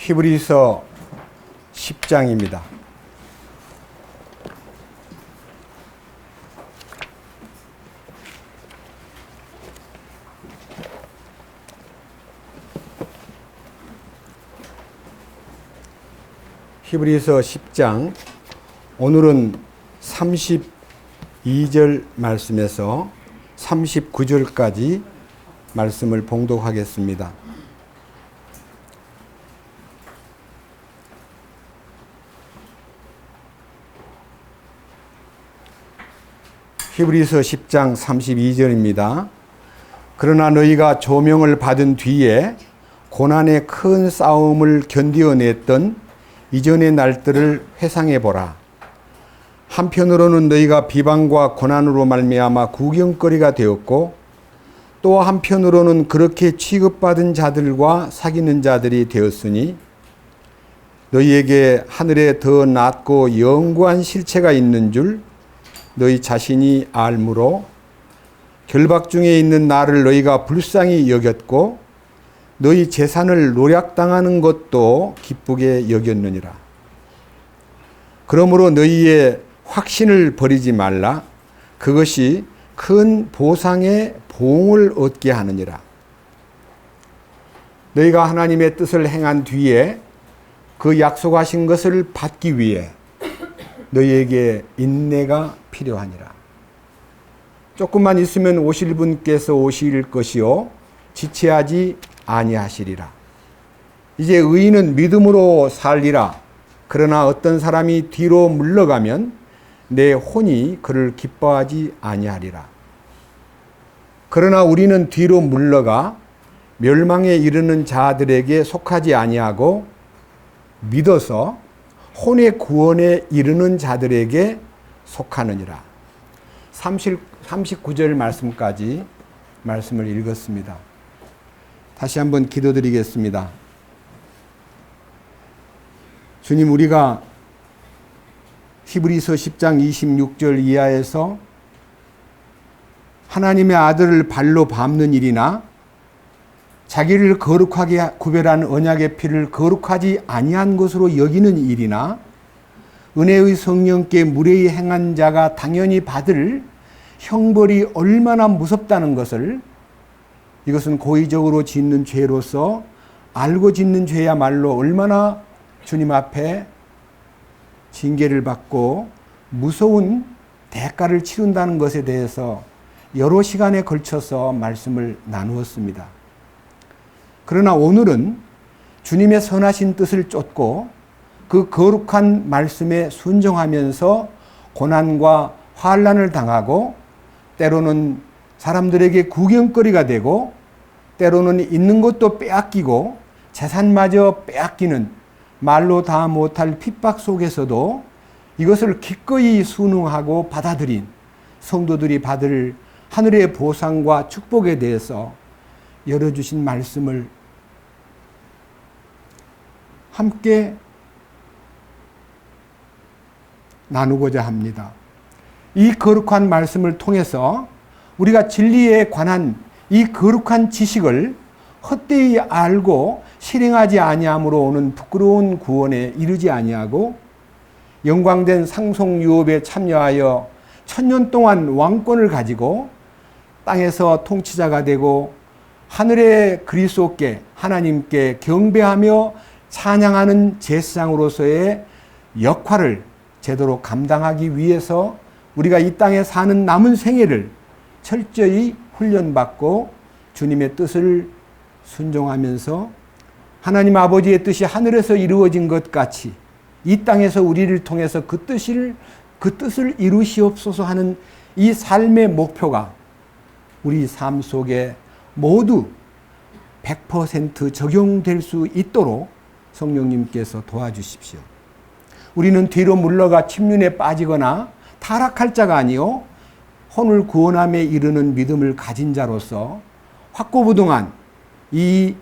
히브리서 10장입니다. 히브리서 10장, 오늘은 32절 말씀에서 39절까지 말씀을 봉독하겠습니다. 히브리서 10장 32절입니다. 그러나 너희가 조명을 받은 뒤에 고난의 큰 싸움을 견디어냈던 이전의 날들을 회상해 보라. 한편으로는 너희가 비방과 고난으로 말미암아 구경거리가 되었고, 또 한편으로는 그렇게 취급받은 자들과 사귀는 자들이 되었으니 너희에게 하늘에 더 낫고 영구한 실체가 있는 줄 너희 자신이 알므로 결박 중에 있는 나를 너희가 불쌍히 여겼고 너희 재산을 노략당하는 것도 기쁘게 여겼느니라. 그러므로 너희의 확신을 버리지 말라. 그것이 큰 보상의 보응을 얻게 하느니라. 너희가 하나님의 뜻을 행한 뒤에 그 약속하신 것을 받기 위해 너희에게 인내가 필요하니라. 조금만 있으면 오실 분께서 오실 것이요 지체하지 아니하시리라. 이제 의인은 믿음으로 살리라. 그러나 어떤 사람이 뒤로 물러가면 내 혼이 그를 기뻐하지 아니하리라. 그러나 우리는 뒤로 물러가 멸망에 이르는 자들에게 속하지 아니하고 믿어서 혼의 구원에 이르는 자들에게 속하느니라. 39절 말씀까지 말씀을 읽었습니다. 다시 한번 기도드리겠습니다. 주님, 우리가 히브리서 10장 26절 이하에서 하나님의 아들을 발로 밟는 일이나 자기를 거룩하게 구별한 언약의 피를 거룩하지 아니한 것으로 여기는 일이나 은혜의 성령께 무례히 행한 자가 당연히 받을 형벌이 얼마나 무섭다는 것을, 이것은 고의적으로 짓는 죄로서 알고 짓는 죄야말로 얼마나 주님 앞에 징계를 받고 무서운 대가를 치른다는 것에 대해서 여러 시간에 걸쳐서 말씀을 나누었습니다. 그러나 오늘은 주님의 선하신 뜻을 쫓고 그 거룩한 말씀에 순종하면서 고난과 환난을 당하고 때로는 사람들에게 구경거리가 되고 때로는 있는 것도 빼앗기고 재산마저 빼앗기는 말로 다 못할 핍박 속에서도 이것을 기꺼이 순응하고 받아들인 성도들이 받을 하늘의 보상과 축복에 대해서 열어주신 말씀을 함께 나누고자 합니다. 이 거룩한 말씀을 통해서 우리가 진리에 관한 이 거룩한 지식을 헛되이 알고 실행하지 아니함으로 오는 부끄러운 구원에 이르지 아니하고 영광된 상속유업에 참여하여 1000년 동안 왕권을 가지고 땅에서 통치자가 되고 하늘의 그리스도께 하나님께 경배하며 찬양하는 제사장으로서의 역할을 제대로 감당하기 위해서 우리가 이 땅에 사는 남은 생애를 철저히 훈련받고 주님의 뜻을 순종하면서 하나님 아버지의 뜻이 하늘에서 이루어진 것 같이 이 땅에서 우리를 통해서 그 뜻을 이루시옵소서 하는 이 삶의 목표가 우리 삶 속에 모두 100% 적용될 수 있도록 성령님께서 도와주십시오. 우리는 뒤로 물러가 침륜에 빠지거나 타락할 자가 아니요 혼을 구원함에 이르는 믿음을 가진 자로서 확고부동한 이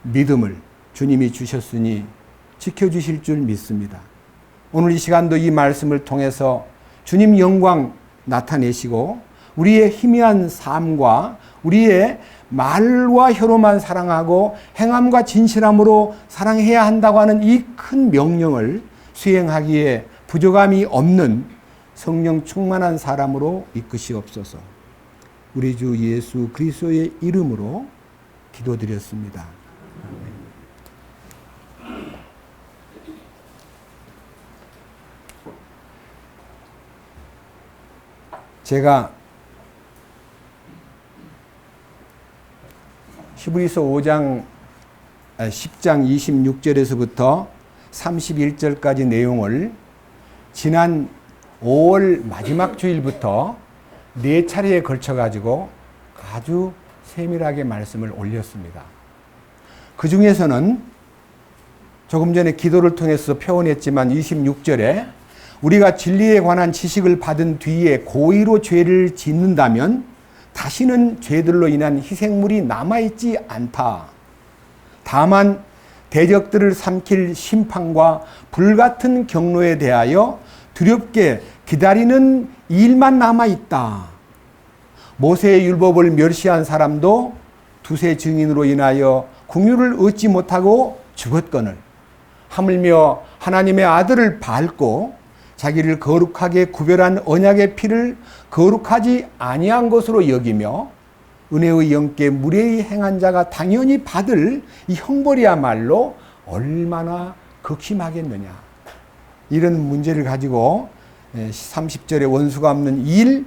믿음을 주님이 주셨으니 지켜주실 줄 믿습니다. 오늘 이 시간도 이 말씀을 통해서 주님 영광 나타내시고 우리의 희미한 삶과 우리의 말과 혀로만 사랑하고 행함과 진실함으로 사랑해야 한다고 하는 이 큰 명령을 수행하기에 부족함이 없는 성령 충만한 사람으로 이끄시옵소서. 우리 주 예수 그리스도의 이름으로 기도드렸습니다. 제가 히브리서 10장 26절에서부터 31절까지 내용을 지난 5월 마지막 주일부터 4차례에 걸쳐가지고 아주 세밀하게 말씀을 올렸습니다. 그 중에서는 조금 전에 기도를 통해서 표현했지만 26절에 우리가 진리에 관한 지식을 받은 뒤에 고의로 죄를 짓는다면 다시는 죄들로 인한 희생물이 남아있지 않다. 다만 대적들을 삼킬 심판과 불같은 경로에 대하여 두렵게 기다리는 일만 남아있다. 모세의 율법을 멸시한 사람도 두세 증인으로 인하여 긍휼을 얻지 못하고 죽었거늘 하물며 하나님의 아들을 밟고 자기를 거룩하게 구별한 언약의 피를 거룩하지 아니한 것으로 여기며 은혜의 영께 무례히 행한 자가 당연히 받을 이 형벌이야말로 얼마나 극심하겠느냐. 이런 문제를 가지고 30절에 원수가 없는 일,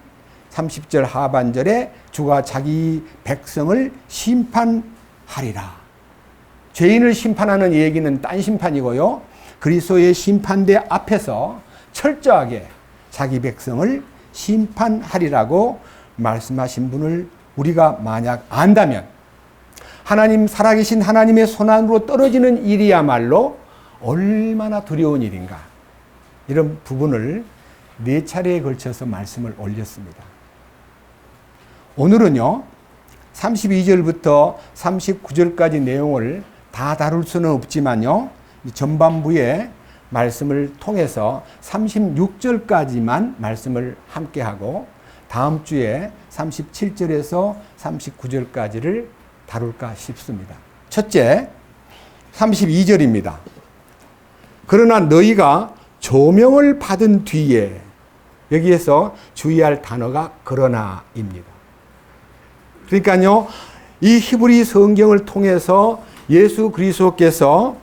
30절 하반절에 주가 자기 백성을 심판하리라. 죄인을 심판하는 얘기는 딴 심판이고요. 그리스도의 심판대 앞에서 철저하게 자기 백성을 심판하리라고 말씀하신 분을 우리가 만약 안다면 하나님 살아계신 하나님의 손안으로 떨어지는 일이야말로 얼마나 두려운 일인가. 이런 부분을 4차례에 걸쳐서 말씀을 올렸습니다. 오늘은요 32절부터 39절까지 내용을 다 다룰 수는 없지만요 전반부에 말씀을 통해서 36절까지만 말씀을 함께하고 다음 주에 37절에서 39절까지를 다룰까 싶습니다. 첫째, 32절입니다. 그러나 너희가 조명을 받은 뒤에, 여기에서 주의할 단어가 그러나입니다. 그러니까요, 이 히브리 성경을 통해서 예수 그리스도께서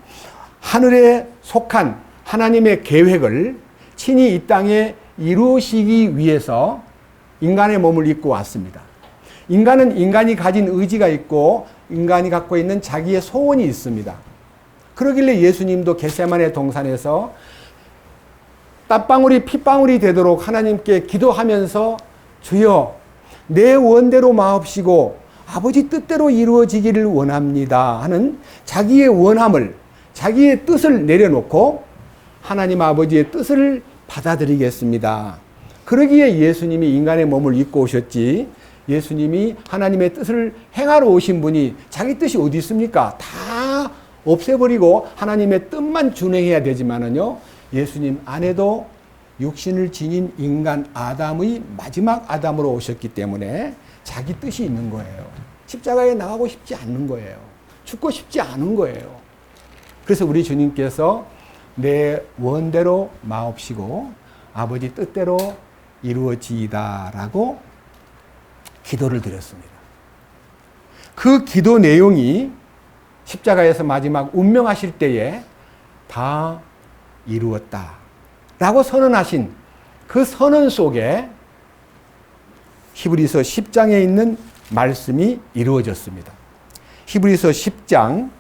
하늘에 속한 하나님의 계획을 친히 이 땅에 이루시기 위해서 인간의 몸을 입고 왔습니다. 인간은 인간이 가진 의지가 있고 인간이 갖고 있는 자기의 소원이 있습니다. 그러길래 예수님도 겟세마네 동산에서 땀방울이 핏방울이 되도록 하나님께 기도하면서 주여 내 원대로 마옵시고 아버지 뜻대로 이루어지기를 원합니다 하는 자기의 원함을, 자기의 뜻을 내려놓고 하나님 아버지의 뜻을 받아들이겠습니다. 그러기에 예수님이 인간의 몸을 입고 오셨지, 예수님이 하나님의 뜻을 행하러 오신 분이 자기 뜻이 어디 있습니까? 다 없애버리고 하나님의 뜻만 준행해야 되지만은요, 예수님 안에도 육신을 지닌 인간 아담의 마지막 아담으로 오셨기 때문에 자기 뜻이 있는 거예요. 십자가에 나가고 싶지 않는 거예요. 죽고 싶지 않은 거예요. 그래서 우리 주님께서 내 원대로 마옵시고 아버지 뜻대로 이루어지이다라고 기도를 드렸습니다. 그 기도 내용이 십자가에서 마지막 운명하실 때에 다 이루었다라고 선언하신 그 선언 속에 히브리서 10장에 있는 말씀이 이루어졌습니다. 히브리서 10장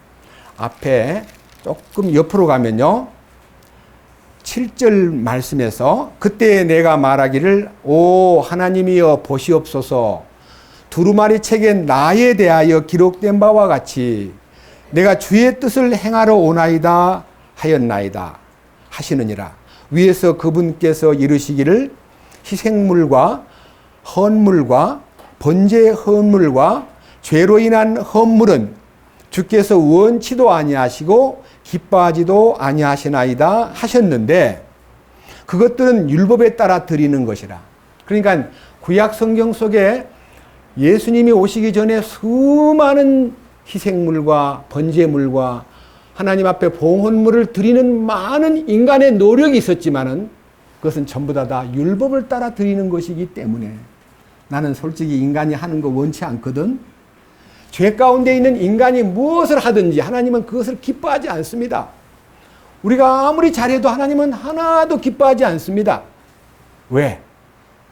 앞에 조금 옆으로 가면요, 7절 말씀에서 그때 내가 말하기를 오 하나님이여 보시옵소서, 두루마리 책에 나에 대하여 기록된 바와 같이 내가 주의 뜻을 행하러 오나이다 하였나이다 하시느니라. 위에서 그분께서 이르시기를 희생물과 헌물과 번제 헌물과 죄로 인한 헌물은 주께서 원치도 아니하시고 기뻐하지도 아니하시나이다 하셨는데 그것들은 율법에 따라 드리는 것이라. 그러니까 구약 성경 속에 예수님이 오시기 전에 수많은 희생물과 번제물과 하나님 앞에 봉헌물을 드리는 많은 인간의 노력이 있었지만은 그것은 전부 다 율법을 따라 드리는 것이기 때문에 나는 솔직히 인간이 하는 거 원치 않거든. 죄 가운데 있는 인간이 무엇을 하든지 하나님은 그것을 기뻐하지 않습니다. 우리가 아무리 잘해도 하나님은 하나도 기뻐하지 않습니다. 왜?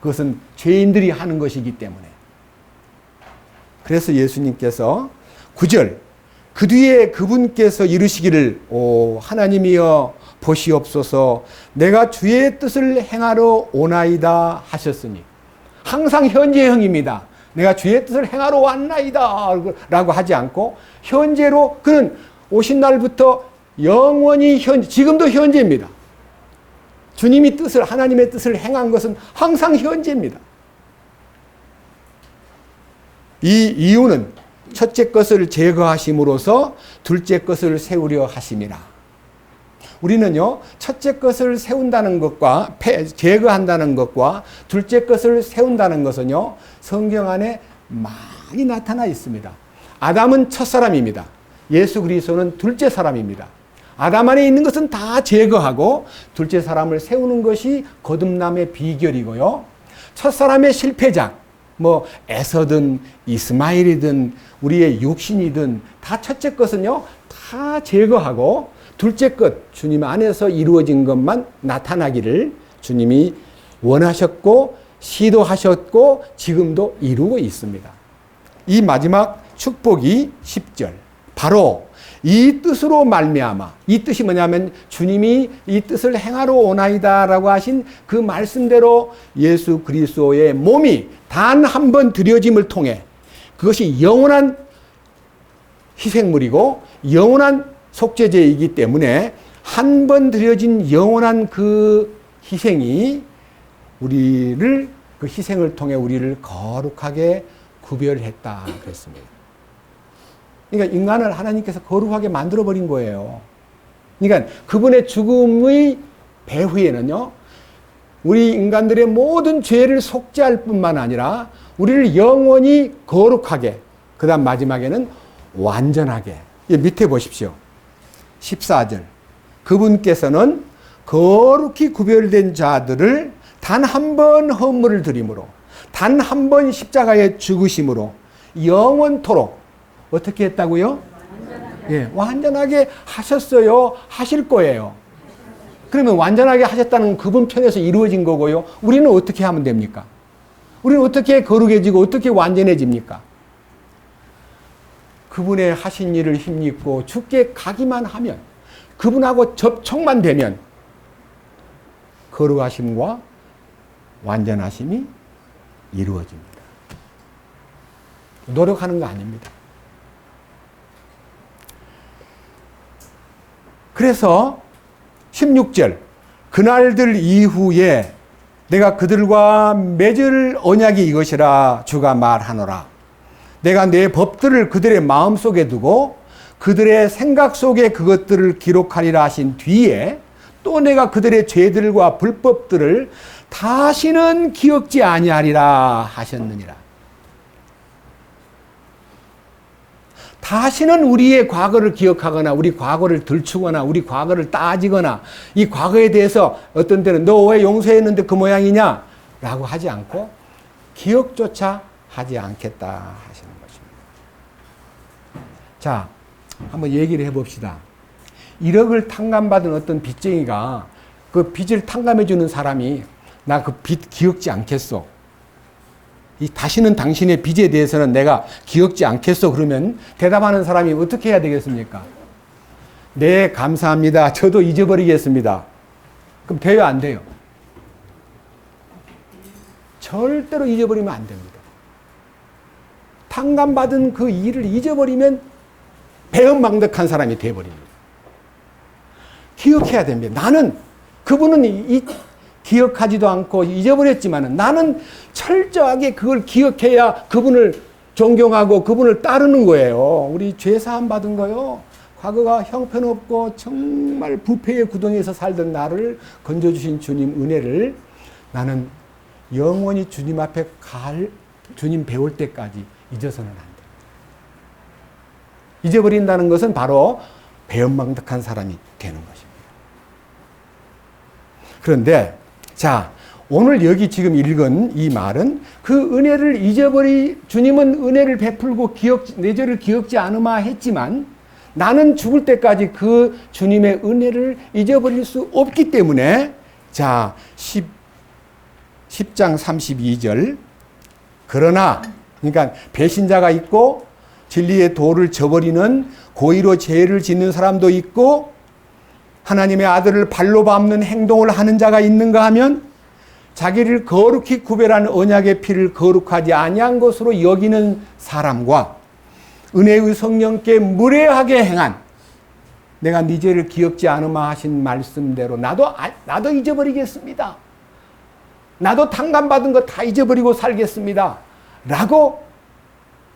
그것은 죄인들이 하는 것이기 때문에. 그래서 예수님께서 9절 그 뒤에 그분께서 이르시기를 오 하나님이여 보시옵소서 내가 주의 뜻을 행하러 오나이다 하셨으니 항상 현재형입니다. 내가 주의 뜻을 행하러 왔나이다 라고 하지 않고 현재로 그는 오신 날부터 영원히 지금도 현재입니다. 주님이 하나님의 뜻을 행한 것은 항상 현재입니다. 이 이유는 첫째 것을 제거하심으로써 둘째 것을 세우려 하심이라. 우리는요, 첫째 것을 세운다는 것과 제거한다는 것과 둘째 것을 세운다는 것은요, 성경 안에 많이 나타나 있습니다. 아담은 첫 사람입니다. 예수 그리스도는 둘째 사람입니다. 아담 안에 있는 것은 다 제거하고 둘째 사람을 세우는 것이 거듭남의 비결이고요. 첫 사람의 실패작, 에서든 이스마엘이든 우리의 육신이든 다 첫째 것은요, 다 제거하고 둘째 것, 주님 안에서 이루어진 것만 나타나기를 주님이 원하셨고 시도하셨고 지금도 이루고 있습니다. 이 마지막 축복이 10절. 바로 이 뜻으로 말미암아, 이 뜻이 뭐냐면 주님이 이 뜻을 행하러 오나이다라고 하신 그 말씀대로 예수 그리스도의 몸이 단 한 번 드려짐을 통해 그것이 영원한 희생물이고 영원한 속죄제이기 때문에 한 번 드려진 영원한 그 희생이 우리를 그 희생을 통해 우리를 거룩하게 구별했다 그랬습니다. 그러니까 인간을 하나님께서 거룩하게 만들어버린 거예요. 그러니까 그분의 죽음의 배후에는요, 우리 인간들의 모든 죄를 속죄할 뿐만 아니라 우리를 영원히 거룩하게, 그 다음 마지막에는 완전하게. 밑에 보십시오. 14절. 그분께서는 거룩히 구별된 자들을 단 한 번 헌물을 드림으로, 단 한 번 십자가에 죽으심으로 영원토록 어떻게 했다고요? 완전하게. 완전하게 하셨어요. 하실 거예요. 그러면 완전하게 하셨다는 그분 편에서 이루어진 거고요. 우리는 어떻게 하면 됩니까? 우리는 어떻게 거룩해지고 어떻게 완전해집니까? 그분의 하신 일을 힘입고 주께 가기만 하면, 그분하고 접촉만 되면 거룩하심과 완전하심이 이루어집니다. 노력하는 거 아닙니다. 그래서 16절 그날들 이후에 내가 그들과 맺을 언약이 이것이라 주가 말하노라. 내가 내 법들을 그들의 마음속에 두고 그들의 생각 속에 그것들을 기록하리라 하신 뒤에 또 내가 그들의 죄들과 불법들을 다시는 기억지 아니하리라 하셨느니라. 다시는 우리의 과거를 기억하거나 우리 과거를 들추거나 우리 과거를 따지거나 이 과거에 대해서 어떤 때는 너 왜 용서했는데 그 모양이냐? 라고 하지 않고 기억조차 하지 않겠다 하시는 것입니다. 자, 한번 얘기를 해봅시다. 1억을 탕감받은 어떤 빚쟁이가 그 빚을 탕감해주는 사람이 나 그 빚 기억지 않겠어. 다시는 당신의 빚에 대해서는 내가 기억지 않겠어. 그러면 대답하는 사람이 어떻게 해야 되겠습니까? 네, 감사합니다. 저도 잊어버리겠습니다. 그럼 돼요, 안 돼요? 절대로 잊어버리면 안 됩니다. 탕감받은 그 일을 잊어버리면 배은망덕한 사람이 돼버립니다. 기억해야 됩니다. 나는 그분은 기억하지도 않고 잊어버렸지만 나는 철저하게 그걸 기억해야 그분을 존경하고 그분을 따르는 거예요. 우리 죄사함 받은 거요. 과거가 형편없고 정말 부패의 구덩이에서 살던 나를 건져주신 주님 은혜를 나는 영원히 주님 앞에 갈 주님 배울 때까지 잊어서는 안 돼. 잊어버린다는 것은 바로 배은망덕한 사람이 되는 것입니다. 그런데 자, 오늘 여기 지금 읽은 이 말은 그 은혜를 주님은 은혜를 베풀고 내 죄를 기억지 않으마 했지만 나는 죽을 때까지 그 주님의 은혜를 잊어버릴 수 없기 때문에 자, 10장 32절 그러나 그러니까 배신자가 있고 진리의 도를 저버리는 고의로 죄를 짓는 사람도 있고 하나님의 아들을 발로 밟는 행동을 하는 자가 있는가 하면 자기를 거룩히 구별한 언약의 피를 거룩하지 아니한 것으로 여기는 사람과 은혜의 성령께 무례하게 행한 내가 네 죄를 기억지 않으마 하신 말씀대로 나도 잊어버리겠습니다. 나도 탕감받은 거 다 잊어버리고 살겠습니다. 라고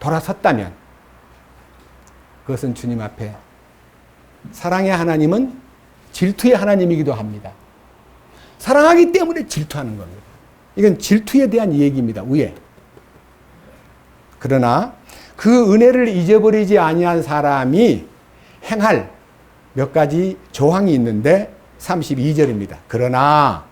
돌아섰다면 그것은 주님 앞에 사랑의 하나님은 질투의 하나님이기도 합니다. 사랑하기 때문에 질투하는 겁니다. 이건 질투에 대한 얘기입니다. 위에. 그러나 그 은혜를 잊어버리지 아니한 사람이 행할 몇 가지 조항이 있는데 32절입니다. 그러나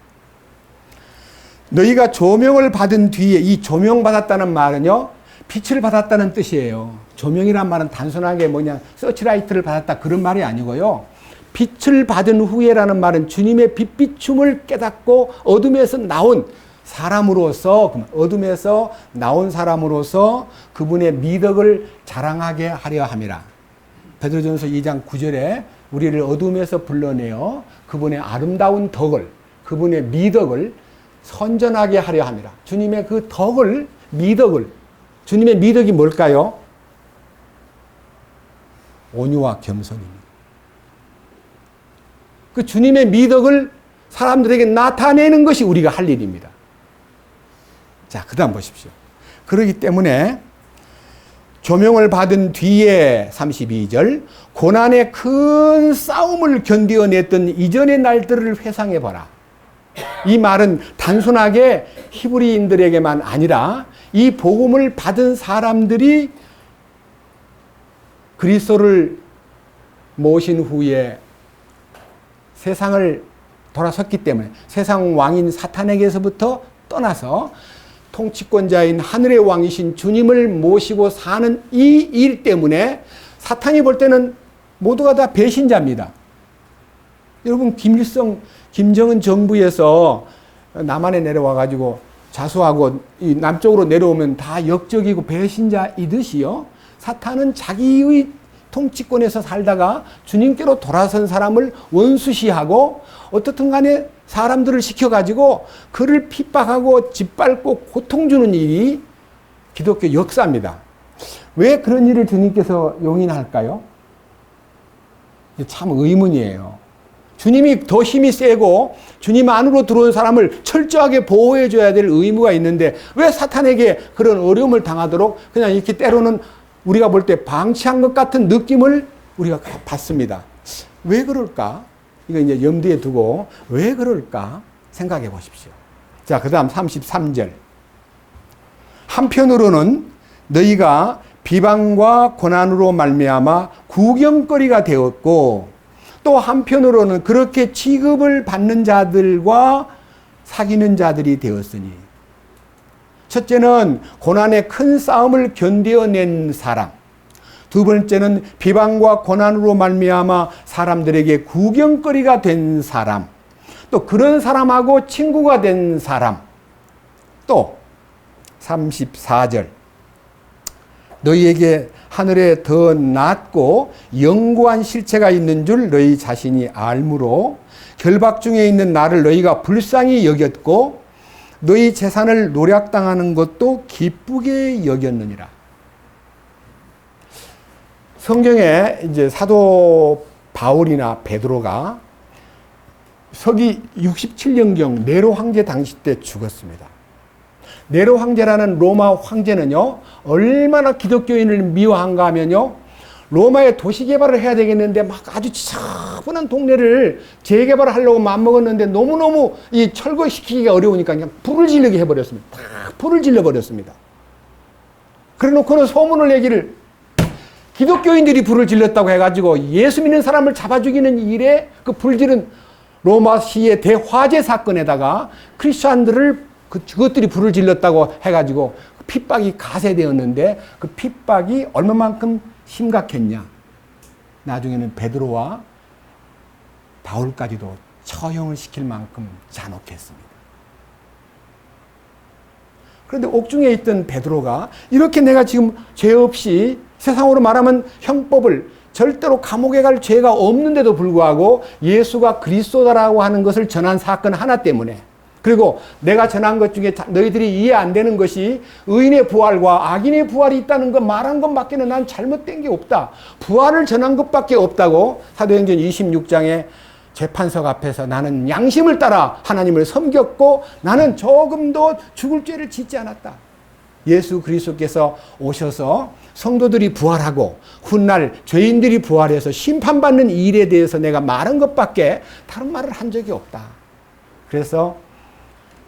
너희가 조명을 받은 뒤에 이 조명받았다는 말은요. 빛을 받았다는 뜻이에요. 조명이란 말은 단순하게 서치라이트를 받았다 그런 말이 아니고요. 빛을 받은 후에라는 말은 주님의 빛비춤을 깨닫고 어둠에서 나온 사람으로서 그분의 미덕을 자랑하게 하려 함이라. 베드로전서 2장 9절에 우리를 어둠에서 불러내어 그분의 아름다운 덕을 그분의 미덕을 선전하게 하려 함이라. 주님의 그 덕을 주님의 미덕이 뭘까요? 온유와 겸손입니다. 그 주님의 미덕을 사람들에게 나타내는 것이 우리가 할 일입니다. 자, 그 다음 보십시오. 그렇기 때문에 조명을 받은 뒤에 32절 고난의 큰 싸움을 견디어냈던 이전의 날들을 회상해봐라. 이 말은 단순하게 히브리인들에게만 아니라 이 복음을 받은 사람들이 그리스도를 모신 후에 세상을 돌아섰기 때문에 세상 왕인 사탄에게서부터 떠나서 통치권자인 하늘의 왕이신 주님을 모시고 사는 이 일 때문에 사탄이 볼 때는 모두가 다 배신자입니다. 여러분 김정은 정부에서 남한에 내려와가지고 자수하고 이 남쪽으로 내려오면 다 역적이고 배신자이듯이요. 사탄은 자기의 통치권에서 살다가 주님께로 돌아선 사람을 원수시하고 어떻든 간에 사람들을 시켜가지고 그를 핍박하고 짓밟고 고통 주는 일이 기독교 역사입니다. 왜 그런 일을 주님께서 용인할까요? 참 의문이에요. 주님이 더 힘이 세고 주님 안으로 들어온 사람을 철저하게 보호해줘야 될 의무가 있는데 왜 사탄에게 그런 어려움을 당하도록 그냥 이렇게 때로는 우리가 볼 때 방치한 것 같은 느낌을 우리가 받습니다. 왜 그럴까? 이거 이제 염두에 두고 왜 그럴까 생각해 보십시오. 자, 그 다음 33절. 한편으로는 너희가 비방과 고난으로 말미암아 구경거리가 되었고 또 한편으로는 그렇게 취급을 받는 자들과 사귀는 자들이 되었으니 첫째는 고난의 큰 싸움을 견뎌낸 사람, 두 번째는 비방과 고난으로 말미암아 사람들에게 구경거리가 된 사람, 또 그런 사람하고 친구가 된 사람, 또 34절 너희에게 하늘에 더 낫고 영구한 실체가 있는 줄 너희 자신이 알므로 결박 중에 있는 나를 너희가 불쌍히 여겼고 너희 재산을 노략당하는 것도 기쁘게 여겼느니라. 성경에 이제 사도 바울이나 베드로가 서기 67년경 네로 황제 당시 때 죽었습니다. 네로 황제라는 로마 황제는요, 얼마나 기독교인을 미워한가 하면요, 로마의 도시 개발을 해야 되겠는데 막 아주 지저분한 동네를 재개발을 하려고 마음먹었는데 너무너무 이 철거시키기가 어려우니까 그냥 불을 지르게 해버렸습니다. 다 불을 질러버렸습니다. 그래 놓고는 소문을 내기를 기독교인들이 불을 질렀다고 해가지고 예수 믿는 사람을 잡아 죽이는 일에 그 불지른 로마시의 대화재 사건에다가 크리스찬들을 그것들이 불을 질렀다고 해가지고 핍박이 가세되었는데 그 핍박이 얼마만큼 심각했냐. 나중에는 베드로와 바울까지도 처형을 시킬 만큼 잔혹했습니다. 그런데 옥중에 있던 베드로가 이렇게 내가 지금 죄 없이 세상으로 말하면 형법을 절대로 감옥에 갈 죄가 없는데도 불구하고 예수가 그리스도다라고 하는 것을 전한 사건 하나 때문에, 그리고 내가 전한 것 중에 너희들이 이해 안 되는 것이 의인의 부활과 악인의 부활이 있다는 것 말한 것밖에는 난 잘못된 게 없다. 부활을 전한 것밖에 없다고 사도행전 26장에 재판석 앞에서 나는 양심을 따라 하나님을 섬겼고 나는 조금도 죽을 죄를 짓지 않았다. 예수 그리스도께서 오셔서 성도들이 부활하고 훗날 죄인들이 부활해서 심판받는 일에 대해서 내가 말한 것밖에 다른 말을 한 적이 없다. 그래서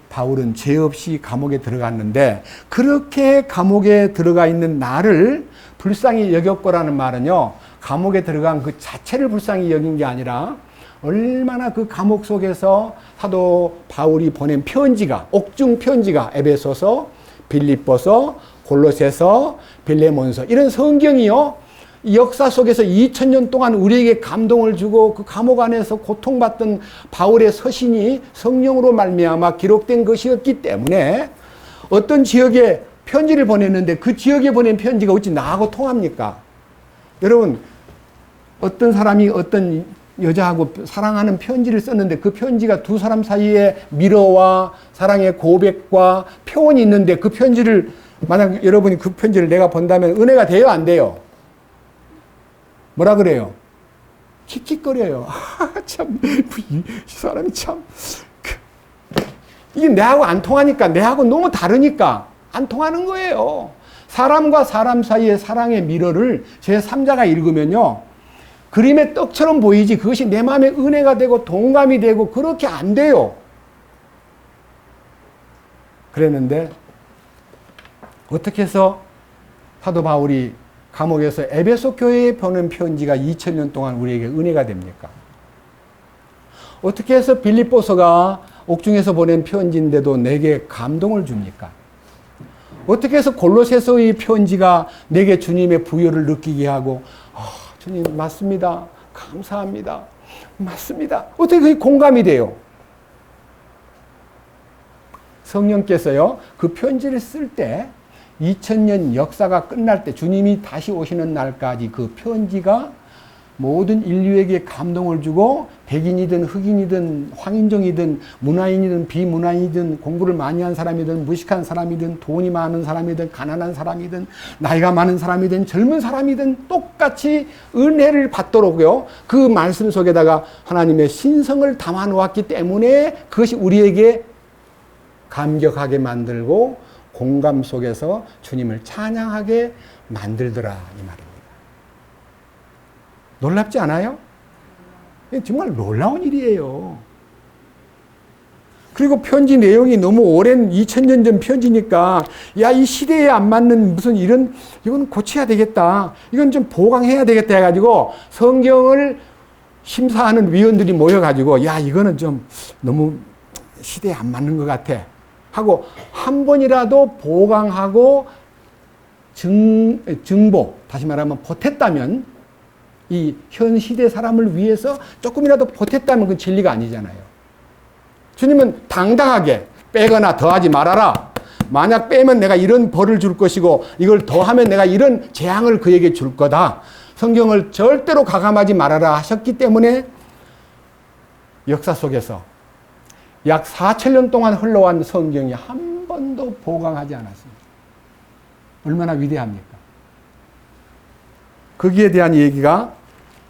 바울은 죄 없이 감옥에 들어갔는데 그렇게 감옥에 들어가 있는 나를 불쌍히 여겼고라는 말은요, 감옥에 들어간 그 자체를 불쌍히 여긴 게 아니라 얼마나 그 감옥 속에서 사도 바울이 보낸 편지가, 옥중 편지가 에베소서, 빌립보서, 골로새서, 빌레몬서 이런 성경이요, 역사 속에서 2000년 동안 우리에게 감동을 주고 그 감옥 안에서 고통받던 바울의 서신이 성령으로 말미암아 기록된 것이었기 때문에 어떤 지역에 편지를 보냈는데 그 지역에 보낸 편지가 어찌 나하고 통합니까? 여러분, 어떤 사람이 어떤 여자하고 사랑하는 편지를 썼는데 그 편지가 두 사람 사이에 미러와 사랑의 고백과 표현이 있는데 그 편지를 만약 여러분이 그 편지를 내가 본다면 은혜가 돼요, 안 돼요? 뭐라 그래요? 킥킥거려요. 아, 참, 이 사람이 참. 이게 내하고 안 통하니까, 내하고 너무 다르니까 안 통하는 거예요. 사람과 사람 사이의 사랑의 미러를 제3자가 읽으면요, 그림의 떡처럼 보이지 그것이 내 마음에 은혜가 되고 동감이 되고 그렇게 안 돼요. 그랬는데 어떻게 해서 사도 바울이 감옥에서 에베소 교회에 보낸 편지가 2000년 동안 우리에게 은혜가 됩니까? 어떻게 해서 빌립보서가 옥중에서 보낸 편지인데도 내게 감동을 줍니까? 어떻게 해서 골로새서의 편지가 내게 주님의 부여를 느끼게 하고 주님 맞습니다. 감사합니다. 맞습니다. 어떻게 그게 공감이 돼요? 성령께서요, 그 편지를 쓸 때 2000년 역사가 끝날 때 주님이 다시 오시는 날까지 그 편지가 모든 인류에게 감동을 주고 백인이든 흑인이든 황인종이든 문화인이든 비문화인이든 공부를 많이 한 사람이든 무식한 사람이든 돈이 많은 사람이든 가난한 사람이든 나이가 많은 사람이든 젊은 사람이든 똑같이 은혜를 받도록요, 그 말씀 속에다가 하나님의 신성을 담아 놓았기 때문에 그것이 우리에게 감격하게 만들고 공감 속에서 주님을 찬양하게 만들더라 이 말입니다. 놀랍지 않아요? 정말 놀라운 일이에요. 그리고 편지 내용이 너무 오랜 2000년 전 편지니까 야, 이 시대에 안 맞는 무슨 이건 고쳐야 되겠다. 이건 좀 보강해야 되겠다 해가지고 성경을 심사하는 위원들이 모여가지고 야, 이거는 좀 너무 시대에 안 맞는 것 같아 하고 한 번이라도 보강하고 증보, 다시 말하면 보탰다면, 이 현 시대 사람을 위해서 조금이라도 보탰다면 그건 진리가 아니잖아요. 주님은 당당하게 빼거나 더하지 말아라. 만약 빼면 내가 이런 벌을 줄 것이고 이걸 더하면 내가 이런 재앙을 그에게 줄 거다. 성경을 절대로 가감하지 말아라 하셨기 때문에 역사 속에서 약 4000년 동안 흘러온 성경이 한 번도 보강하지 않았습니다. 얼마나 위대합니까? 거기에 대한 얘기가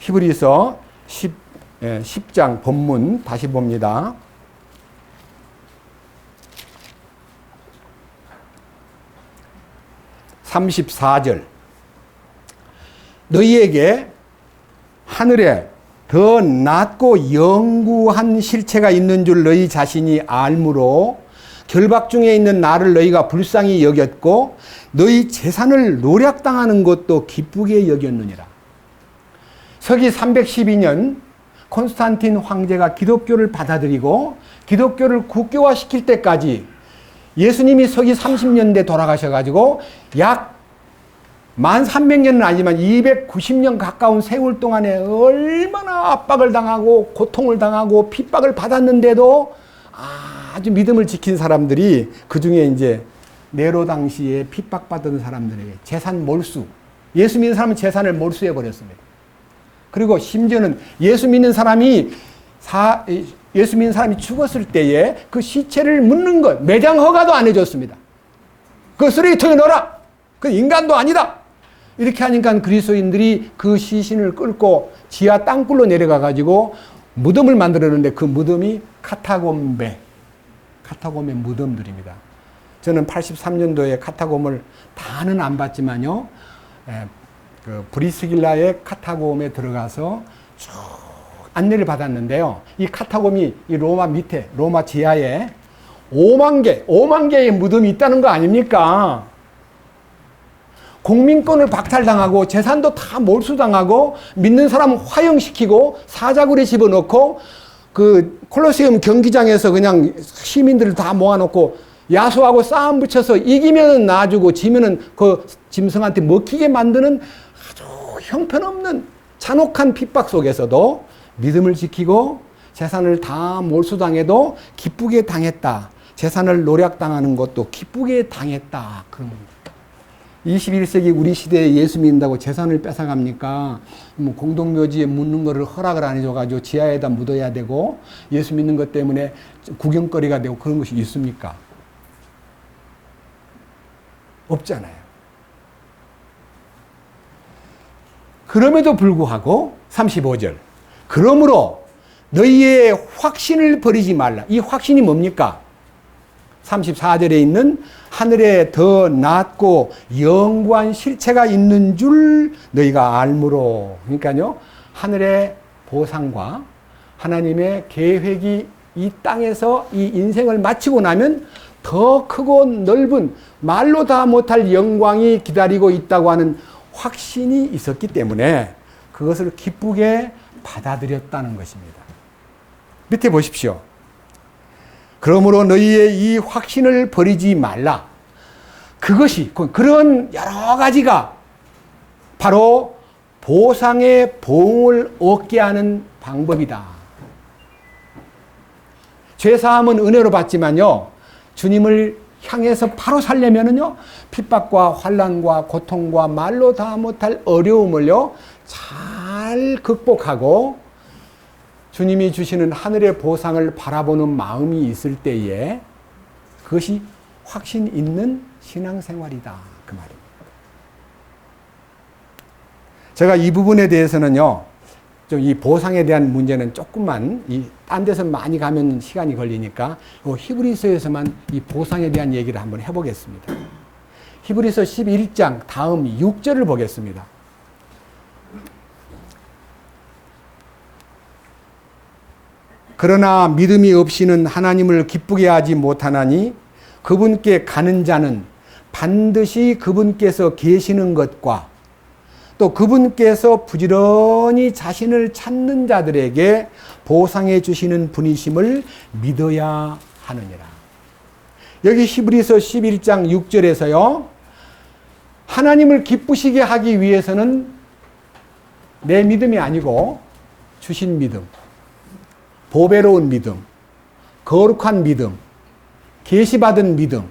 히브리서 10장 본문 다시 봅니다. 34절. 너희에게 하늘에 더 낮고 영구한 실체가 있는 줄 너희 자신이 알므로 결박 중에 있는 나를 너희가 불쌍히 여겼고 너희 재산을 노략당하는 것도 기쁘게 여겼느니라. 서기 312년 콘스탄틴 황제가 기독교를 받아들이고 기독교를 국교화시킬 때까지 예수님이 서기 30년대 돌아가셔가지고 약 1300년은 아니지만 290년 가까운 세월 동안에 얼마나 압박을 당하고 고통을 당하고 핍박을 받았는데도 아주 믿음을 지킨 사람들이 그 중에 이제 네로 당시에 핍박받은 사람들에게 재산 몰수, 예수 믿는 사람은 재산을 몰수해 버렸습니다. 그리고 심지어는 예수 믿는 사람이 죽었을 때에 그 시체를 묻는 것, 매장 허가도 안 해줬습니다. 그 쓰레기통에 넣어라! 그 인간도 아니다! 이렇게 하니까 그리스도인들이 그 시신을 끌고 지하 땅굴로 내려가가지고 무덤을 만들었는데 그 무덤이 카타콤베 무덤들입니다. 저는 83년도에 카타콤을 다는 안 봤지만요. 그 브리스길라의 카타콤에 들어가서 쭉 안내를 받았는데요. 이 카타콤이 이 로마 밑에, 로마 지하에 5만 개의 무덤이 있다는 거 아닙니까? 공민권을 박탈당하고 재산도 다 몰수당하고 믿는 사람 화형시키고 사자굴에 집어넣고 그 콜로세움 경기장에서 그냥 시민들을 다 모아놓고 야수하고 싸움 붙여서 이기면은 놔주고 지면은 그 짐승한테 먹히게 만드는 아주 형편없는 잔혹한 핍박 속에서도 믿음을 지키고 재산을 다 몰수당해도 기쁘게 당했다. 재산을 노략당하는 것도 기쁘게 당했다. 그런 겁니다. 21세기 우리 시대에 예수 믿는다고 재산을 뺏어갑니까? 뭐 공동묘지에 묻는 거를 허락을 안 해줘가지고 지하에다 묻어야 되고 예수 믿는 것 때문에 구경거리가 되고 그런 것이 있습니까? 없잖아요. 그럼에도 불구하고 35절 그러므로 너희의 확신을 버리지 말라. 이 확신이 뭡니까? 34절에 있는 하늘에 더 낫고 영구한 실체가 있는 줄 너희가 알므로. 그러니까요, 하늘의 보상과 하나님의 계획이 이 땅에서 이 인생을 마치고 나면 더 크고 넓은 말로 다 못할 영광이 기다리고 있다고 하는 확신이 있었기 때문에 그것을 기쁘게 받아들였다는 것입니다. 밑에 보십시오. 그러므로 너희의 이 확신을 버리지 말라. 그것이, 그런 여러 가지가 바로 보상의 보응을 얻게 하는 방법이다. 죄사함은 은혜로 받지만요, 주님을 향해서 바로 살려면은요, 핍박과 환난과 고통과 말로 다 못할 어려움을요, 잘 극복하고 주님이 주시는 하늘의 보상을 바라보는 마음이 있을 때에 그것이 확신 있는 신앙생활이다. 그 말입니다. 제가 이 부분에 대해서는요, 좀 이 보상에 대한 문제는 조금만 딴 데서 많이 가면 시간이 걸리니까 히브리서에서만 이 보상에 대한 얘기를 한번 해보겠습니다. 히브리서 11장 다음 6절을 보겠습니다. 그러나 믿음이 없이는 하나님을 기쁘게 하지 못하나니 그분께 가는 자는 반드시 그분께서 계시는 것과 또 그분께서 부지런히 자신을 찾는 자들에게 보상해 주시는 분이심을 믿어야 하느니라. 여기 히브리서 11장 6절에서요. 하나님을 기쁘시게 하기 위해서는 내 믿음이 아니고 주신 믿음, 보배로운 믿음, 거룩한 믿음, 계시받은 믿음,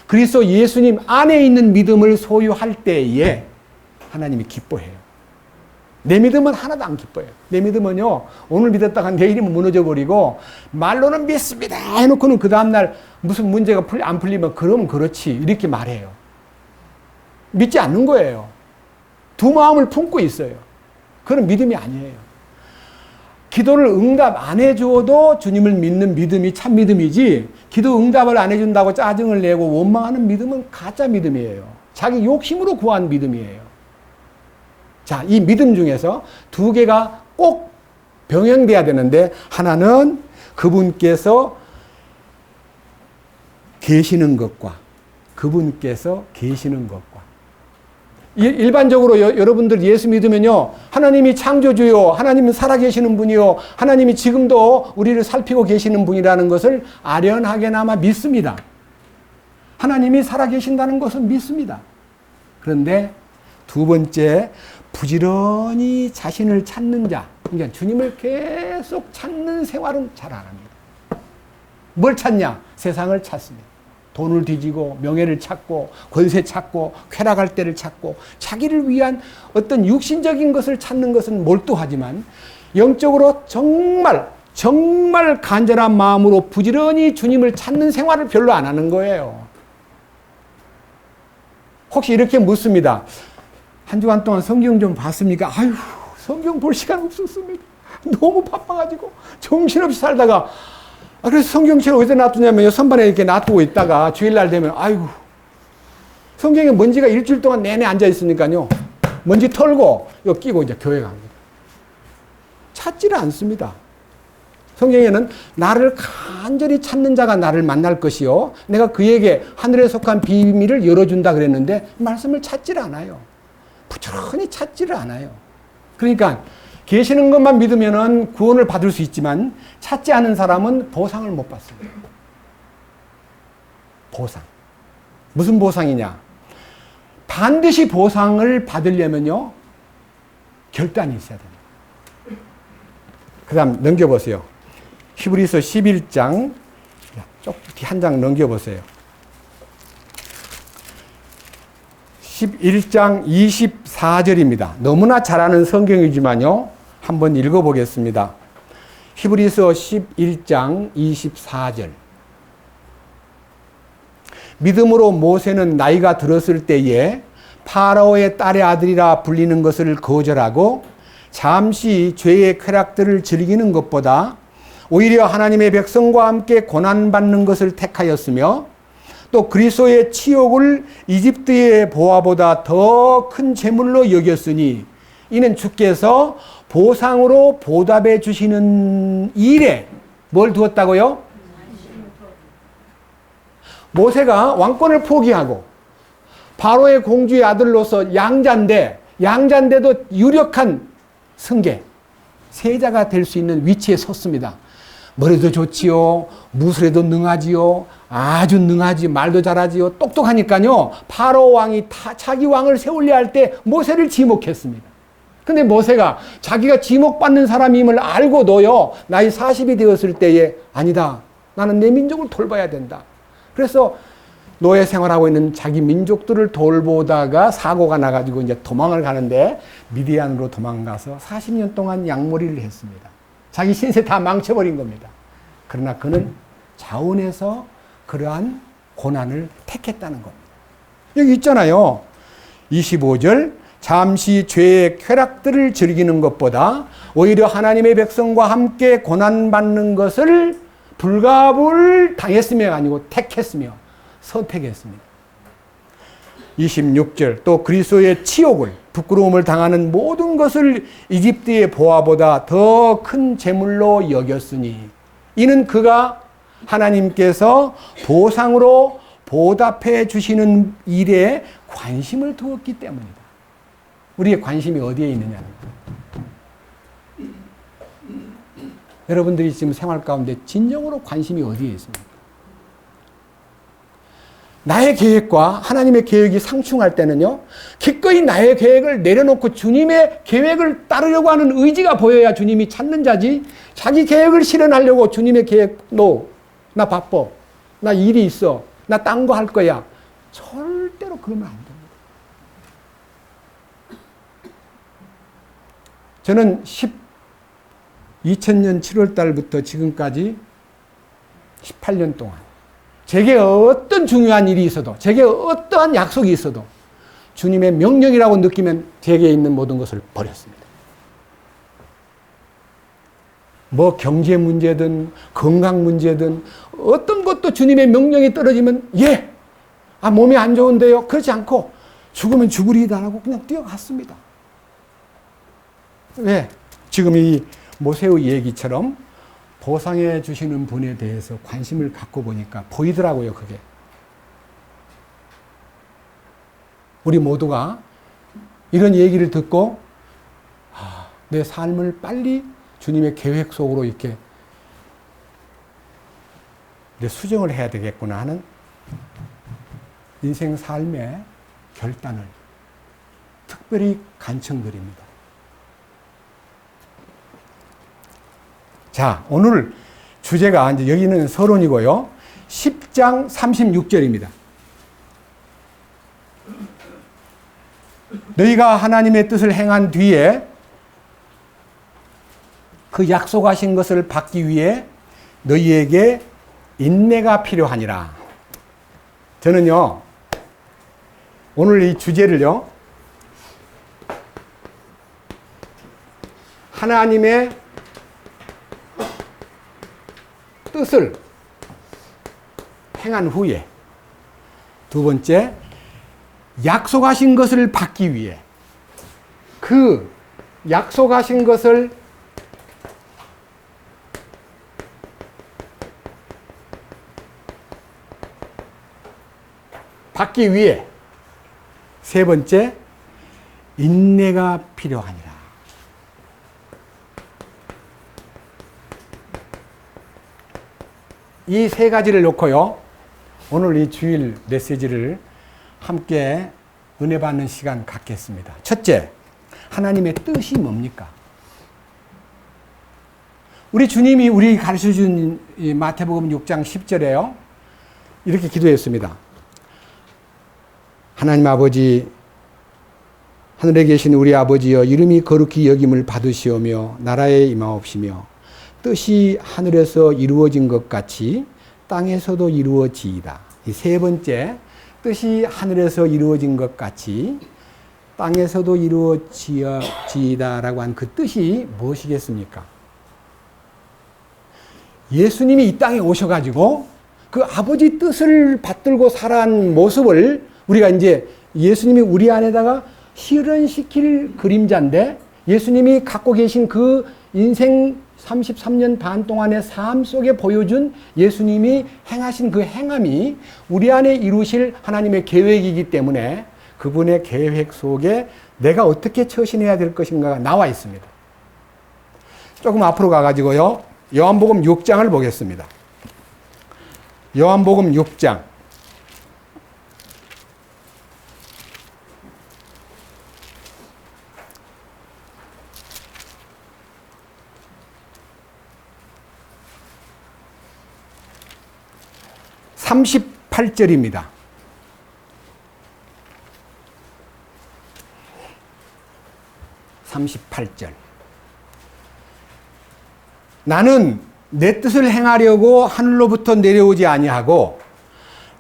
그리스도 예수님 안에 있는 믿음을 소유할 때에 하나님이 기뻐해요. 내 믿음은 하나도 안 기뻐해요. 내 믿음은요, 오늘 믿었다가 내일이면 무너져버리고 말로는 믿습니다 해놓고는 그 다음날 무슨 문제가 안 풀리면 그러면 그렇지 이렇게 말해요. 믿지 않는 거예요. 두 마음을 품고 있어요. 그런 믿음이 아니에요. 기도를 응답 안 해줘도 주님을 믿는 믿음이 참 믿음이지, 기도 응답을 안 해준다고 짜증을 내고 원망하는 믿음은 가짜 믿음이에요. 자기 욕심으로 구한 믿음이에요. 자, 이 믿음 중에서 두 개가 꼭 병행돼야 되는데, 하나는 그분께서 계시는 것과 그분께서 계시는 것과 일반적으로 여러분들 예수 믿으면요, 하나님이 창조주요, 하나님은 살아계시는 분이요, 하나님이 지금도 우리를 살피고 계시는 분이라는 것을 아련하게나마 믿습니다. 하나님이 살아계신다는 것을 믿습니다. 그런데 두 번째, 부지런히 자신을 찾는 자, 그러니까 주님을 계속 찾는 생활은 잘 안 합니다. 뭘 찾냐? 세상을 찾습니다. 돈을 뒤지고 명예를 찾고 권세 찾고 쾌락할 때를 찾고 자기를 위한 어떤 육신적인 것을 찾는 것은 몰두하지만 영적으로 정말 간절한 마음으로 부지런히 주님을 찾는 생활을 별로 안 하는 거예요. 혹시 이렇게 묻습니다. 한 주간 동안 성경 좀 봤습니까? 아유, 성경 볼 시간 없었습니다. 너무 바빠가지고 정신없이 살다가, 그래서 성경책을 어디다 놔두냐면 선반에 이렇게 놔두고 있다가 주일날 되면, 아이고, 성경에 먼지가 일주일 동안 내내 앉아 있으니까요, 먼지 털고 이거 끼고 이제 교회 갑니다. 찾지를 않습니다. 성경에는 나를 간절히 찾는 자가 나를 만날 것이요, 내가 그에게 하늘에 속한 비밀을 열어준다 그랬는데 말씀을 찾지를 않아요. 부지런히 찾지를 않아요. 그러니까 계시는 것만 믿으면 구원을 받을 수 있지만 찾지 않은 사람은 보상을 못 받습니다. 보상. 무슨 보상이냐? 반드시 보상을 받으려면요, 결단이 있어야 됩니다. 그 다음 넘겨보세요. 히브리서 11장, 쪽 한 장 넘겨보세요. 11장 24절입니다. 너무나 잘 아는 성경이지만요, 한번 읽어보겠습니다. 히브리서 11장 24절. 믿음으로 모세는 나이가 들었을 때에 파라오의 딸의 아들이라 불리는 것을 거절하고 잠시 죄의 쾌락들을 즐기는 것보다 오히려 하나님의 백성과 함께 고난받는 것을 택하였으며 또 그리스도의 치욕을 이집트의 보화보다 더 큰 재물로 여겼으니 이는 주께서 보상으로 보답해 주시는 일에 뭘 두었다고요? 모세가 왕권을 포기하고 바로의 공주의 아들로서 양자인데도 유력한 승계, 세자가 될 수 있는 위치에 섰습니다. 머리도 좋지요, 무술에도 능하지요, 아주 능하지, 말도 잘하지요, 똑똑하니까요, 파로 왕이 자기 왕을 세우려 할 때 모세를 지목했습니다. 근데 모세가 자기가 지목받는 사람임을 알고도요, 나이 40이 되었을 때에 아니다, 나는 내 민족을 돌봐야 된다. 그래서 노예 생활하고 있는 자기 민족들을 돌보다가 사고가 나가지고 이제 도망을 가는데 미디안으로 도망가서 40년 동안 양머리를 했습니다. 자기 신세 다 망쳐버린 겁니다. 그러나 그는 자원해서 그러한 고난을 택했다는 겁니다. 여기 있잖아요. 25절, 잠시 죄의 쾌락들을 즐기는 것보다 오히려 하나님의 백성과 함께 고난받는 것을 불갑을 당했으며 아니고 택했으며 선택했습니다. 26절, 또 그리스도의 치욕을, 부끄러움을 당하는 모든 것을 이집트의 보화보다 더 큰 재물로 여겼으니 이는 그가 하나님께서 보상으로 보답해 주시는 일에 관심을 두었기 때문이다. 우리의 관심이 어디에 있느냐는 거예요. 여러분들이 지금 생활 가운데 진정으로 관심이 어디에 있습니까? 나의 계획과 하나님의 계획이 상충할 때는요, 기꺼이 나의 계획을 내려놓고 주님의 계획을 따르려고 하는 의지가 보여야 주님이 찾는 자지, 자기 계획을 실현하려고 주님의 계획, 나 바빠, 나 일이 있어, 나 딴 거 할 거야, 절대로 그러면 안 됩니다. 저는 2000년 7월 달부터 지금까지 18년 동안 제게 어떤 중요한 일이 있어도, 제게 어떠한 약속이 있어도 주님의 명령이라고 느끼면 제게 있는 모든 것을 버렸습니다. 뭐 경제 문제든 건강 문제든 어떤 것도 주님의 명령이 떨어지면 몸이 안 좋은데요, 그렇지 않고 죽으면 죽으리다 하고 그냥 뛰어갔습니다. 왜? 지금 이 모세의 얘기처럼 보상해 주시는 분에 대해서 관심을 갖고 보니까 보이더라고요, 그게. 우리 모두가 이런 얘기를 듣고 내 삶을 빨리 주님의 계획 속으로 이렇게 수정을 해야 되겠구나 하는 인생 삶의 결단을 특별히 간청드립니다. 자, 오늘 주제가 이제 여기는 서론이고요. 10장 36절입니다. 너희가 하나님의 뜻을 행한 뒤에 그 약속하신 것을 받기 위해 너희에게 인내가 필요하니라. 저는요, 오늘 이 주제를요, 하나님의 뜻을 행한 후에, 두 번째, 약속하신 것을 받기 위해 그 약속하신 것을 받기 위해 세 번째, 인내가 필요하니라. 이 세 가지를 놓고요, 오늘 이 주일 메시지를 함께 은혜 받는 시간 갖겠습니다. 첫째, 하나님의 뜻이 뭡니까? 우리 주님이 우리 가르쳐 준 마태복음 6장 10절에요. 이렇게 기도했습니다. 하나님 아버지, 하늘에 계신 우리 아버지여, 이름이 거룩히 여김을 받으시오며 나라에 임하옵시며 뜻이 하늘에서 이루어진 것 같이 땅에서도 이루어지이다. 이 세 번째, 뜻이 하늘에서 이루어진 것 같이 땅에서도 이루어지이다라고 한 그 뜻이 무엇이겠습니까? 예수님이 이 땅에 오셔가지고 그 아버지 뜻을 받들고 살아온 모습을 우리가 이제 예수님이 우리 안에다가 실현시킬 그림자인데, 예수님이 갖고 계신 그 인생 33년 반 동안의 삶 속에 보여준 예수님이 행하신 그 행함이 우리 안에 이루실 하나님의 계획이기 때문에 그분의 계획 속에 내가 어떻게 처신해야 될 것인가가 나와 있습니다. 조금 앞으로 가가지고요, 요한복음 6장을 보겠습니다. 요한복음 6장. (38절입니다) (38절) 나는 내 뜻을 행하려고 하늘로부터 내려오지 아니하고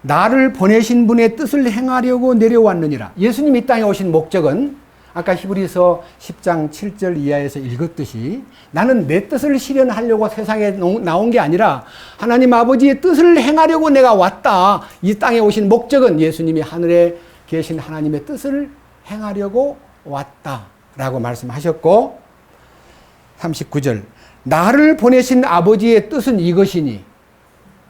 나를 보내신 분의 뜻을 행하려고 내려왔느니라. 예수님이 이 땅에 오신 목적은 아까 히브리서 10장 7절 이하에서 읽었듯이 나는 내 뜻을 실현하려고 세상에 나온 게 아니라 하나님 아버지의 뜻을 행하려고 내가 왔다. 이 땅에 오신 목적은 예수님이 하늘에 계신 하나님의 뜻을 행하려고 왔다라고 말씀하셨고, 39절 나를 보내신 아버지의 뜻은 이것이니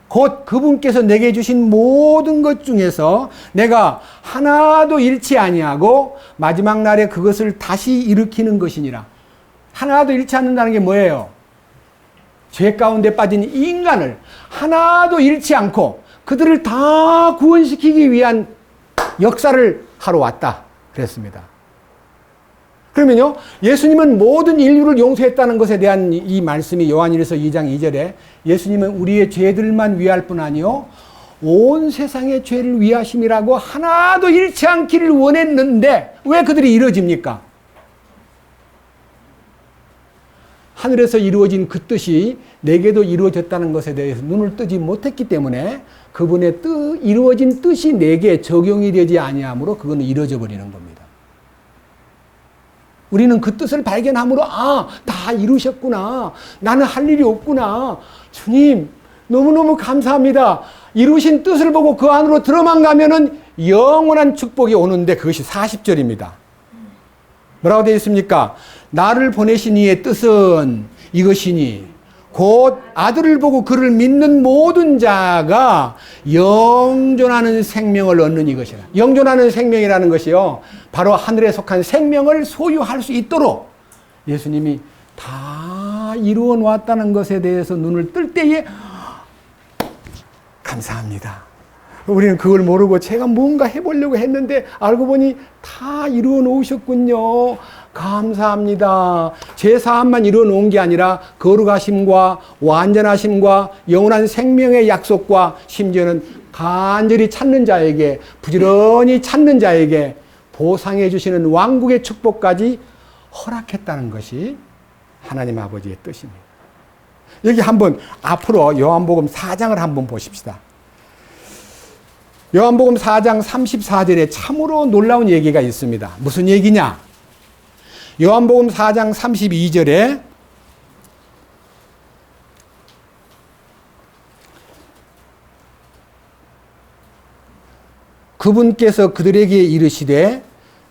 곧 그분께서 내게 주신 모든 것 중에서 내가 하나도 잃지 아니하고 마지막 날에 그것을 다시 일으키는 것이니라. 하나도 잃지 않는다는 게 뭐예요? 죄 가운데 빠진 인간을 하나도 잃지 않고 그들을 다 구원시키기 위한 역사를 하러 왔다 그랬습니다. 그러면요, 예수님은 모든 인류를 용서했다는 것에 대한 이 말씀이 요한일서 2장 2절에 예수님은 우리의 죄들만 위할 뿐 아니요 온 세상의 죄를 위하심이라고 하나도 잃지 않기를 원했는데 왜 그들이 이루어집니까? 하늘에서 이루어진 그 뜻이 내게도 이루어졌다는 것에 대해서 눈을 뜨지 못했기 때문에 그분의 이루어진 뜻이 내게 적용이 되지 아니하므로 그건 이루어져 버리는 겁니다. 우리는 그 뜻을 발견함으로 다 이루셨구나. 나는 할 일이 없구나. 주님 너무너무 감사합니다. 이루신 뜻을 보고 그 안으로 들어만 가면은 영원한 축복이 오는데 그것이 40절입니다. 뭐라고 되어 있습니까? 나를 보내신 이의 뜻은 이것이니 곧 아들을 보고 그를 믿는 모든 자가 영존하는 생명을 얻는 이것이라. 영존하는 생명이라는 것이요, 바로 하늘에 속한 생명을 소유할 수 있도록 예수님이 다 이루어 놓았다는 것에 대해서 눈을 뜰 때에 감사합니다. 우리는 그걸 모르고 제가 뭔가 해보려고 했는데 알고 보니 다 이루어 놓으셨군요. 감사합니다. 제 사함만 이루어 놓은 게 아니라 거룩하심과 완전하심과 영원한 생명의 약속과 심지어는 간절히 찾는 자에게, 부지런히 찾는 자에게 보상해 주시는 왕국의 축복까지 허락했다는 것이 하나님 아버지의 뜻입니다. 여기 한번 앞으로 요한복음 4장을 한번 보십시다. 요한복음 4장 34절에 참으로 놀라운 얘기가 있습니다. 무슨 얘기냐? 요한복음 4장 32절에 그분께서 그들에게 이르시되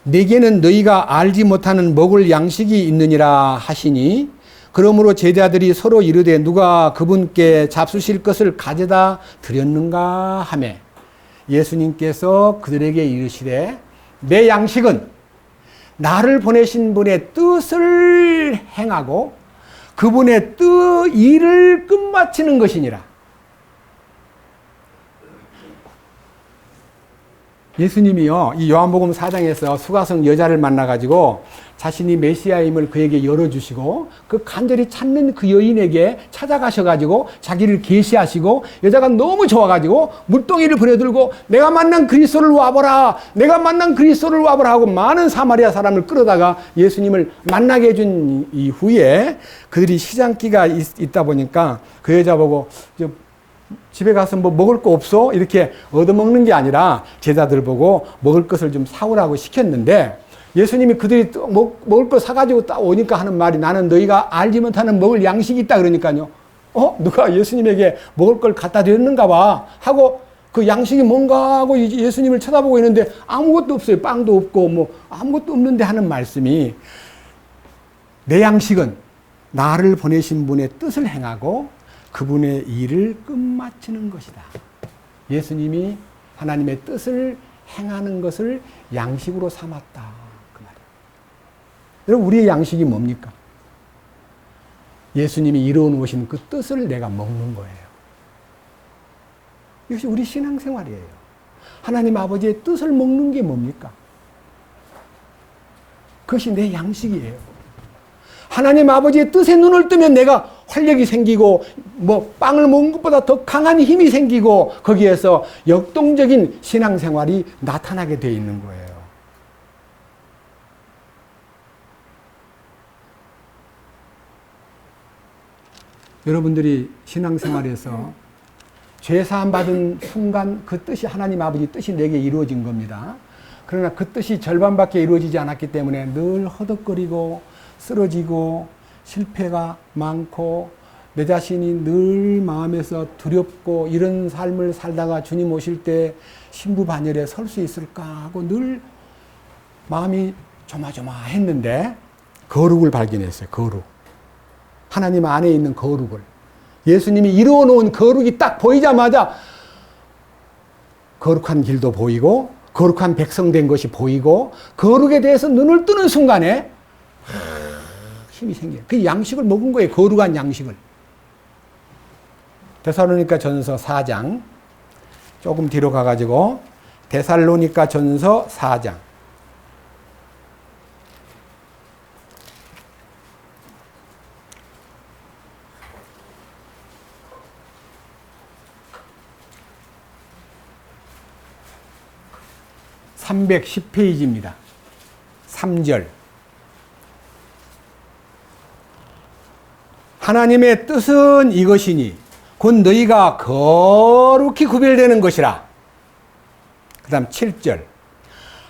내게는 너희가 알지 못하는 먹을 양식이 있느니라 하시니, 그러므로 제자들이 서로 이르되 누가 그분께 잡수실 것을 가져다 드렸는가 하매, 예수님께서 그들에게 이르시되 내 양식은 나를 보내신 분의 뜻을 행하고 그분의 일을 끝마치는 것이니라. 예수님이요, 이 요한복음 4장에서 수가성 여자를 만나가지고 자신이 메시아임을 그에게 열어주시고 그 간절히 찾는 그 여인에게 찾아가셔가지고 자기를 계시하시고, 여자가 너무 좋아가지고 물동이를 부려들고 내가 만난 그리스도를 와보라, 내가 만난 그리스도를 와보라 하고 많은 사마리아 사람을 끌어다가 예수님을 만나게 해준 이후에 그들이 시장기가 있다 보니까 그 여자 보고 집에 가서 뭐 먹을 거 없어? 이렇게 얻어먹는 게 아니라 제자들 보고 먹을 것을 좀 사오라고 시켰는데, 예수님이 그들이 먹을 거 사가지고 딱 오니까 하는 말이, 나는 너희가 알지 못하는 먹을 양식이 있다 그러니까요. 누가 예수님에게 먹을 걸 갖다 드렸는가 봐 하고, 그 양식이 뭔가 하고 예수님을 쳐다보고 있는데 아무것도 없어요. 빵도 없고 뭐 아무것도 없는데 하는 말씀이, 내 양식은 나를 보내신 분의 뜻을 행하고 그분의 일을 끝마치는 것이다. 예수님이 하나님의 뜻을 행하는 것을 양식으로 삼았다. 그 말이에요. 여러분, 우리의 양식이 뭡니까? 예수님이 이루어 놓으신 그 뜻을 내가 먹는 거예요. 이것이 우리 신앙생활이에요. 하나님 아버지의 뜻을 먹는 게 뭡니까? 그것이 내 양식이에요. 하나님 아버지의 뜻에 눈을 뜨면 내가 활력이 생기고 뭐 빵을 먹는 것보다 더 강한 힘이 생기고 거기에서 역동적인 신앙생활이 나타나게 되어 있는 거예요. 여러분들이 신앙생활에서 죄사함 받은 순간 그 뜻이, 하나님 아버지 뜻이 내게 이루어진 겁니다. 그러나 그 뜻이 절반밖에 이루어지지 않았기 때문에 늘 허덕거리고 쓰러지고 실패가 많고 내 자신이 늘 마음에서 두렵고, 이런 삶을 살다가 주님 오실 때 신부반열에 설 수 있을까 하고 늘 마음이 조마조마했는데 거룩을 발견했어요. 거룩. 하나님 안에 있는 거룩을. 예수님이 이루어 놓은 거룩이 딱 보이자마자 거룩한 길도 보이고 거룩한 백성 된 것이 보이고, 거룩에 대해서 눈을 뜨는 순간에 힘이 생겨요. 그 양식을 먹은 거예요. 거룩한 양식을. 데살로니가 전서 4장 조금 뒤로 가가지고 데살로니가 전서 4장 310페이지입니다. 3절. 하나님의 뜻은 이것이니 곧 너희가 거룩히 구별되는 것이라. 그 다음 7절.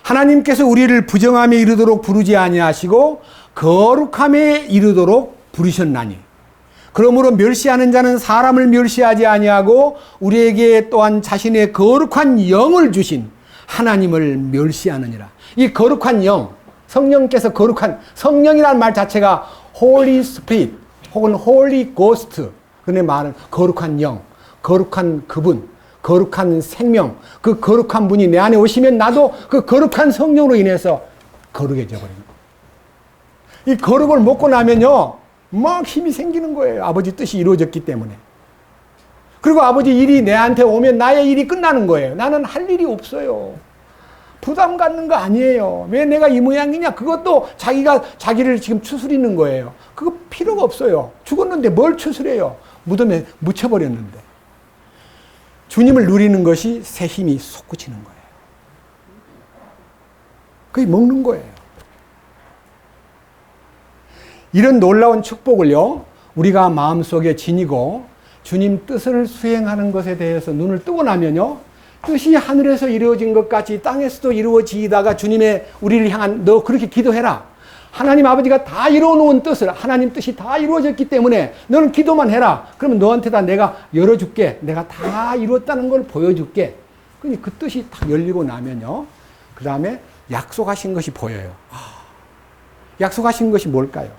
하나님께서 우리를 부정함에 이르도록 부르지 아니하시고 거룩함에 이르도록 부르셨나니, 그러므로 멸시하는 자는 사람을 멸시하지 아니하고 우리에게 또한 자신의 거룩한 영을 주신 하나님을 멸시하느니라. 이 거룩한 영, 성령께서 거룩한, 성령이라는 말 자체가 Holy Spirit 혹은 Holy Ghost, 그네 말은 거룩한 영, 거룩한 그분, 거룩한 생명, 그 거룩한 분이 내 안에 오시면 나도 그 거룩한 성령으로 인해서 거룩해져 버립니다. 이 거룩을 먹고 나면요, 막 힘이 생기는 거예요. 아버지 뜻이 이루어졌기 때문에. 그리고 아버지 일이 내한테 오면 나의 일이 끝나는 거예요. 나는 할 일이 없어요. 부담 갖는 거 아니에요. 왜 내가 이 모양이냐? 그것도 자기가 자기를 지금 추스리는 거예요. 그거 필요가 없어요. 죽었는데 뭘 추스려요? 무덤에 묻혀버렸는데. 주님을 누리는 것이 새 힘이 솟구치는 거예요. 그게 먹는 거예요. 이런 놀라운 축복을요, 우리가 마음속에 지니고 주님 뜻을 수행하는 것에 대해서 눈을 뜨고 나면요, 뜻이 하늘에서 이루어진 것 같이 땅에서도 이루어지다가 주님의 우리를 향한 너 그렇게 기도해라. 하나님 아버지가 다 이루어놓은 뜻을, 하나님 뜻이 다 이루어졌기 때문에 너는 기도만 해라. 그러면 너한테 다 내가 열어줄게. 내가 다 이루었다는 걸 보여줄게. 그 뜻이 딱 열리고 나면요, 그 다음에 약속하신 것이 보여요. 약속하신 것이 뭘까요?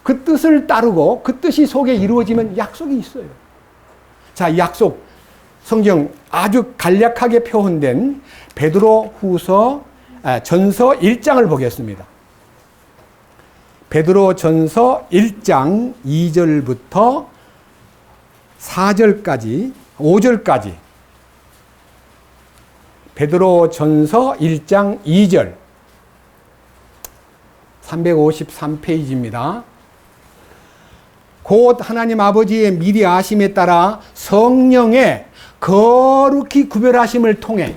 그 뜻을 따르고 그 뜻이 속에 이루어지면 약속이 있어요. 자, 약속. 성경 아주 간략하게 표현된 베드로 전서 1장을 보겠습니다. 베드로 전서 1장 2절부터 4절까지, 5절까지. 베드로 전서 1장 2절. 353페이지입니다. 곧 하나님 아버지의 미리 아심에 따라 성령의 거룩히 구별하심을 통해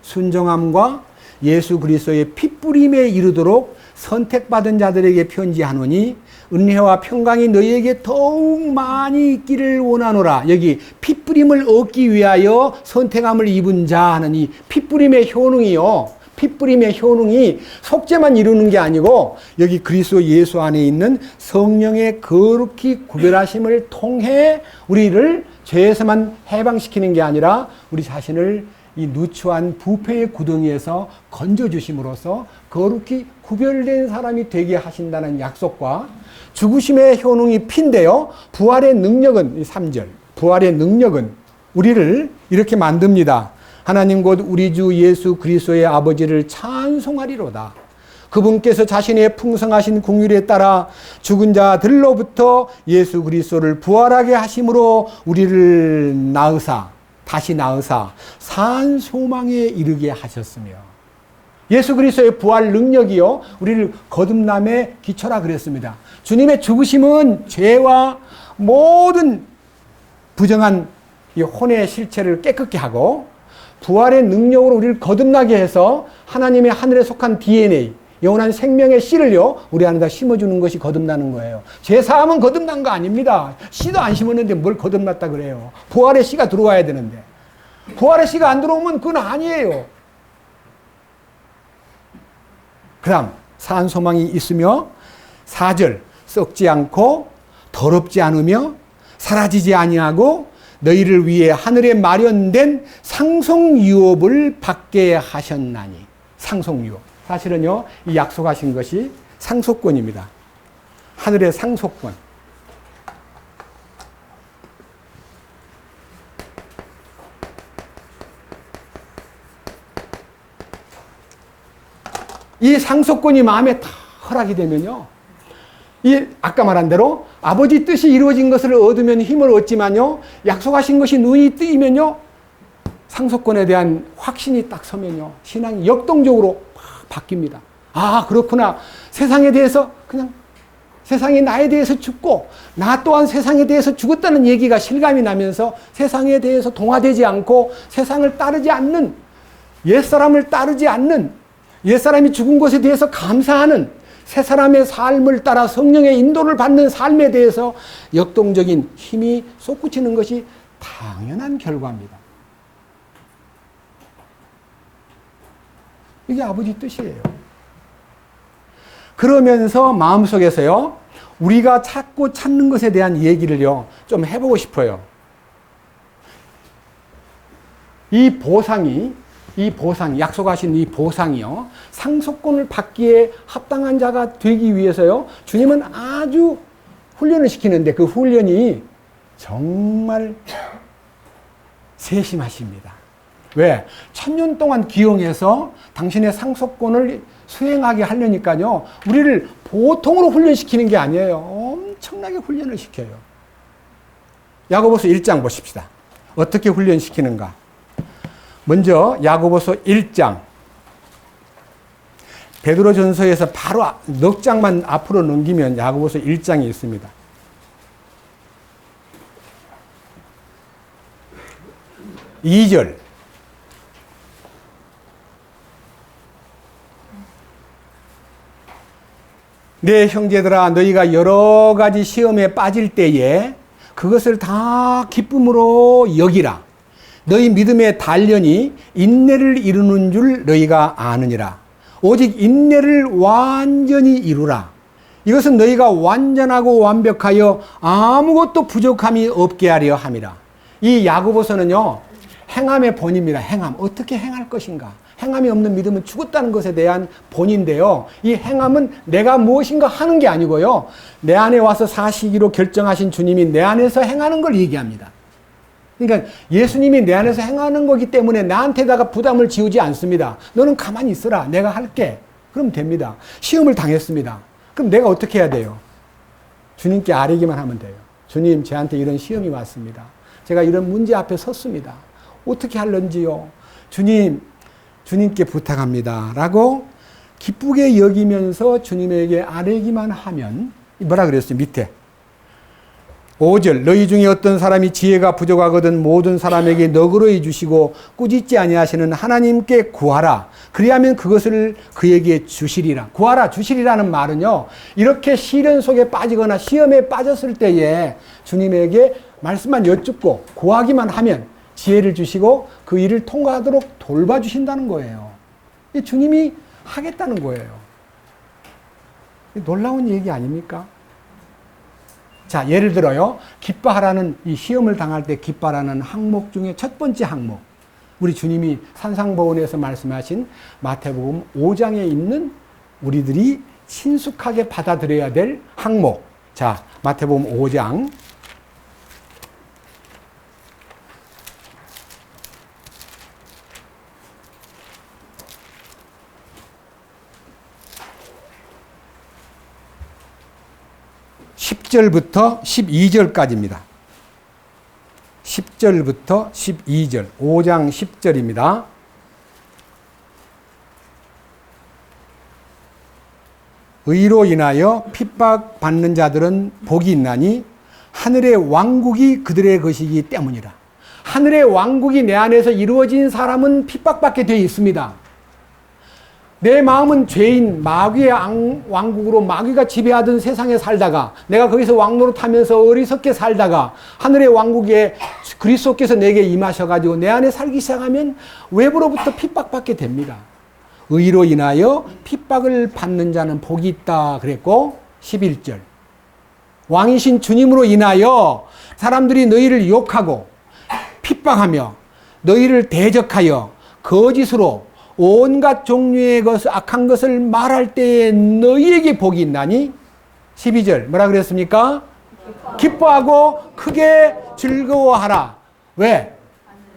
순종함과 예수 그리스도의 핏부림에 이르도록 선택받은 자들에게 편지하노니 은혜와 평강이 너희에게 더욱 많이 있기를 원하노라. 여기 핏부림을 얻기 위하여 선택함을 입은 자 하는 이 핏부림의 효능이요, 핏부림의 효능이 속죄만 이루는 게 아니고 여기 그리스도 예수 안에 있는 성령의 거룩히 구별하심을 통해 우리를 죄에서만 해방시키는 게 아니라 우리 자신을 이 누추한 부패의 구덩이에서 건져주심으로써 거룩히 구별된 사람이 되게 하신다는 약속과 죽으심의 효능이 피인데요, 부활의 능력은 3절, 부활의 능력은 우리를 이렇게 만듭니다. 하나님 곧 우리 주 예수 그리스도의 아버지를 찬송하리로다. 그분께서 자신의 풍성하신 긍휼에 따라 죽은 자들로부터 예수 그리스도를 부활하게 하심으로 우리를 다시 낳으사 산 소망에 이르게 하셨으며, 예수 그리스도의 부활 능력이요, 우리를 거듭남의 기초라 그랬습니다. 주님의 죽으심은 죄와 모든 부정한 이 혼의 실체를 깨끗게 하고 부활의 능력으로 우리를 거듭나게 해서 하나님의 하늘에 속한 DNA, 영원한 생명의 씨를요, 우리 안에다 심어주는 것이 거듭나는 거예요. 죄사함은 거듭난 거 아닙니다. 씨도 안 심었는데 뭘 거듭났다 그래요. 부활의 씨가 들어와야 되는데. 부활의 씨가 안 들어오면 그건 아니에요. 그 다음, 산 소망이 있으며 4절, 썩지 않고 더럽지 않으며 사라지지 아니하고 너희를 위해 하늘에 마련된 상속유업을 받게 하셨나니. 상속유업. 사실은요, 이 약속하신 것이 상속권입니다. 하늘의 상속권. 이 상속권이 마음에 다 허락이 되면요, 이 아까 말한 대로 아버지 뜻이 이루어진 것을 얻으면 힘을 얻지만요, 약속하신 것이 눈이 뜨이면요, 상속권에 대한 확신이 딱 서면요, 신앙이 역동적으로 바뀝니다. 아, 그렇구나. 세상에 대해서 그냥 세상이 나에 대해서 죽고 나 또한 세상에 대해서 죽었다는 얘기가 실감이 나면서 세상에 대해서 동화되지 않고 세상을 따르지 않는, 옛사람을 따르지 않는, 옛사람이 죽은 것에 대해서 감사하는 새 사람의 삶을 따라 성령의 인도를 받는 삶에 대해서 역동적인 힘이 솟구치는 것이 당연한 결과입니다. 이게 아버지 뜻이에요. 그러면서 마음속에서요, 우리가 찾고 찾는 것에 대한 얘기를요, 좀 해보고 싶어요. 이 보상이, 약속하신 이 보상이요, 상속권을 받기에 합당한 자가 되기 위해서요, 주님은 아주 훈련을 시키는데 그 훈련이 정말 세심하십니다. 왜? 1000년 동안 기용해서 당신의 상속권을 수행하게 하려니까요. 우리를 보통으로 훈련시키는 게 아니에요. 엄청나게 훈련을 시켜요. 야고보서 1장 보십시다. 어떻게 훈련시키는가? 먼저 야고보서 1장. 베드로전서에서 바로 넉 장만 앞으로 넘기면 야고보서 1장이 있습니다. (2절) 내 형제들아 너희가 여러 가지 시험에 빠질 때에 그것을 다 기쁨으로 여기라. 너희 믿음의 단련이 인내를 이루는 줄 너희가 아느니라. 오직 인내를 완전히 이루라. 이것은 너희가 완전하고 완벽하여 아무것도 부족함이 없게 하려 함이라. 이 야고보서는요, 행함의 본입니다. 행함. 어떻게 행할 것인가. 행함이 없는 믿음은 죽었다는 것에 대한 본인데요. 이 행함은 내가 무엇인가 하는 게 아니고요. 내 안에 와서 사시기로 결정하신 주님이 내 안에서 행하는 걸 얘기합니다. 그러니까 예수님이 내 안에서 행하는 거기 때문에 나한테다가 부담을 지우지 않습니다. 너는 가만히 있어라. 내가 할게. 그럼 됩니다. 시험을 당했습니다. 그럼 내가 어떻게 해야 돼요? 주님께 아뢰기만 하면 돼요. 주님, 저한테 이런 시험이 왔습니다. 제가 이런 문제 앞에 섰습니다. 어떻게 할런지요? 주님께 부탁합니다. 라고 기쁘게 여기면서 주님에게 아뢰기만 하면, 뭐라 그랬어요? 밑에 5절 너희 중에 어떤 사람이 지혜가 부족하거든 모든 사람에게 너그러이 주시고 꾸짖지 아니하시는 하나님께 구하라. 그리하면 그것을 그에게 주시리라. 구하라, 주시리라는 말은요, 이렇게 시련 속에 빠지거나 시험에 빠졌을 때에 주님에게 말씀만 여쭙고 구하기만 하면 지혜를 주시고 그 일을 통과하도록 돌봐주신다는 거예요. 주님이 하겠다는 거예요. 놀라운 얘기 아닙니까? 자, 예를 들어요. 기뻐하라는, 이 시험을 당할 때 기뻐하라는 항목 중에 첫 번째 항목. 우리 주님이 산상보훈에서 말씀하신 마태복음 5장에 있는 우리들이 친숙하게 받아들여야 될 항목. 자, 마태복음 5장. (10절부터) (12절까지입니다) 10절부터 12절, 5장 10절입니다. 의로 인하여 핍박받는 자들은 복이 있나니 하늘의 왕국이 그들의 것이기 때문이라. 하늘의 왕국이 내 안에서 이루어진 사람은 핍박받게 되어 있습니다. 내 마음은 죄인 마귀의 왕국으로 마귀가 지배하던 세상에 살다가 내가 거기서 왕노릇하면서 어리석게 살다가 하늘의 왕국에 그리스도께서 내게 임하셔가지고 내 안에 살기 시작하면 외부로부터 핍박받게 됩니다. 의로 인하여 핍박을 받는 자는 복이 있다 그랬고 11절 왕이신 주님으로 인하여 사람들이 너희를 욕하고 핍박하며 너희를 대적하여 거짓으로 온갖 종류의 악한 것을 말할 때에 너희에게 복이 있나니 12절 뭐라 그랬습니까? 기뻐하고 크게 즐거워하라. 왜?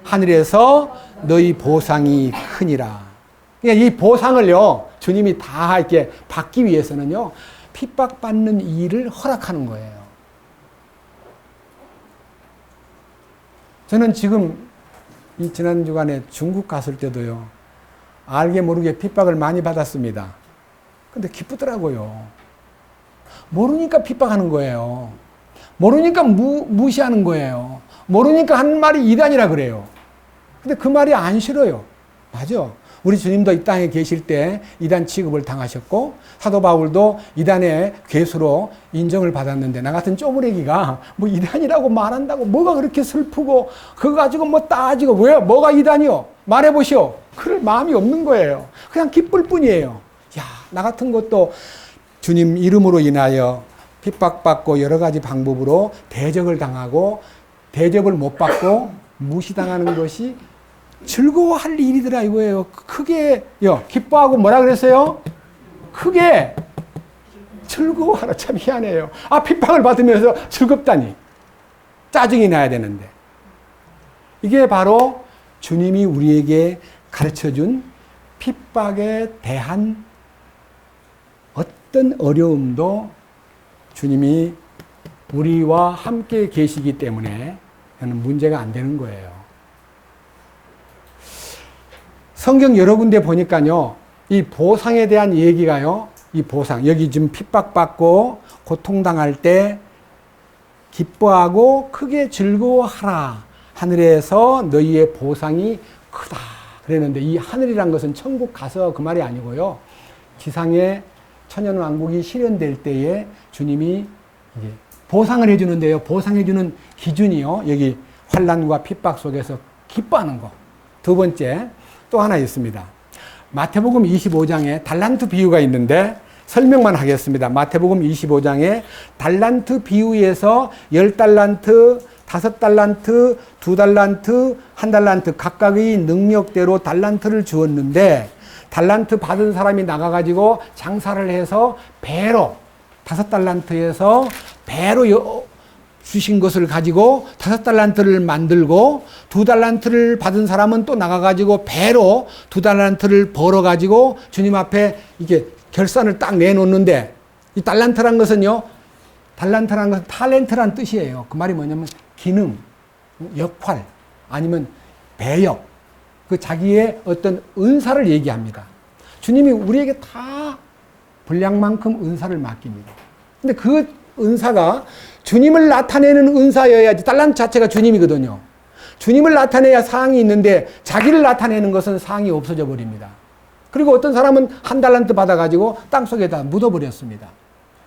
하늘에서 너희 보상이 크니라. 그러니까 이 보상을요 주님이 다 이렇게 받기 위해서는요 핍박받는 일을 허락하는 거예요. 저는 지금 이 지난 주간에 중국 갔을 때도요 알게 모르게 핍박을 많이 받았습니다. 근데 기쁘더라고요. 모르니까 핍박하는 거예요. 모르니까 무시하는 거예요. 모르니까 하는 말이 이단이라 그래요. 근데 그 말이 안 싫어요. 맞아. 우리 주님도 이 땅에 계실 때 이단 취급을 당하셨고 사도 바울도 이단의 괴수로 인정을 받았는데 나 같은 쪼부레기가 뭐 이단이라고 말한다고 뭐가 그렇게 슬프고 그거 가지고 뭐 따지고 왜 뭐가 이단이요? 말해보시오. 그럴 마음이 없는 거예요. 그냥 기쁠 뿐이에요. 야, 나 같은 것도 주님 이름으로 인하여 핍박받고 여러 가지 방법으로 대적을 당하고 대접을 못 받고 무시당하는 것이 즐거워할 일이더라 이거예요. 크게요. 기뻐하고 뭐라 그랬어요? 크게 즐거워하라. 참 희한해요. 핍박을 받으면서 즐겁다니. 짜증이 나야 되는데. 이게 바로 주님이 우리에게 가르쳐준 핍박에 대한 어떤 어려움도 주님이 우리와 함께 계시기 때문에 문제가 안 되는 거예요. 성경 여러 군데 보니까요, 이 보상에 대한 얘기가요, 이 보상, 여기 지금 핍박받고 고통당할 때 기뻐하고 크게 즐거워하라. 하늘에서 너희의 보상이 크다. 그랬는데 이 하늘이란 것은 천국 가서 그 말이 아니고요. 지상에 천연왕국이 실현될 때에 주님이 이제 보상을 해주는데요. 보상해주는 기준이요. 여기 환난과 핍박 속에서 기뻐하는 거. 두 번째, 또 하나 있습니다. 마태복음 25장에 달란트 비유가 있는데 설명만 하겠습니다. 마태복음 25장에 달란트 비유에서 10달란트, 5달란트, 2달란트, 1달란트 각각의 능력대로 달란트를 주었는데 달란트 받은 사람이 나가가지고 장사를 해서 배로 5달란트에서 배로 주신 것을 가지고 5달란트를 만들고 2달란트를 받은 사람은 또 나가가지고 배로 2달란트를 벌어가지고 주님 앞에 이게 결산을 딱 내놓는데 이 달란트란 것은요, 달란트란 것은 탤런트란 뜻이에요. 그 말이 뭐냐면 기능, 역할, 아니면 배역, 그 자기의 어떤 은사를 얘기합니다. 주님이 우리에게 다 분량만큼 은사를 맡깁니다. 근데 그 은사가 주님을 나타내는 은사여야지, 달란트 자체가 주님이거든요. 주님을 나타내야 사항이 있는데 자기를 나타내는 것은 사항이 없어져 버립니다. 그리고 어떤 사람은 1달란트 받아가지고 땅속에다 묻어버렸습니다.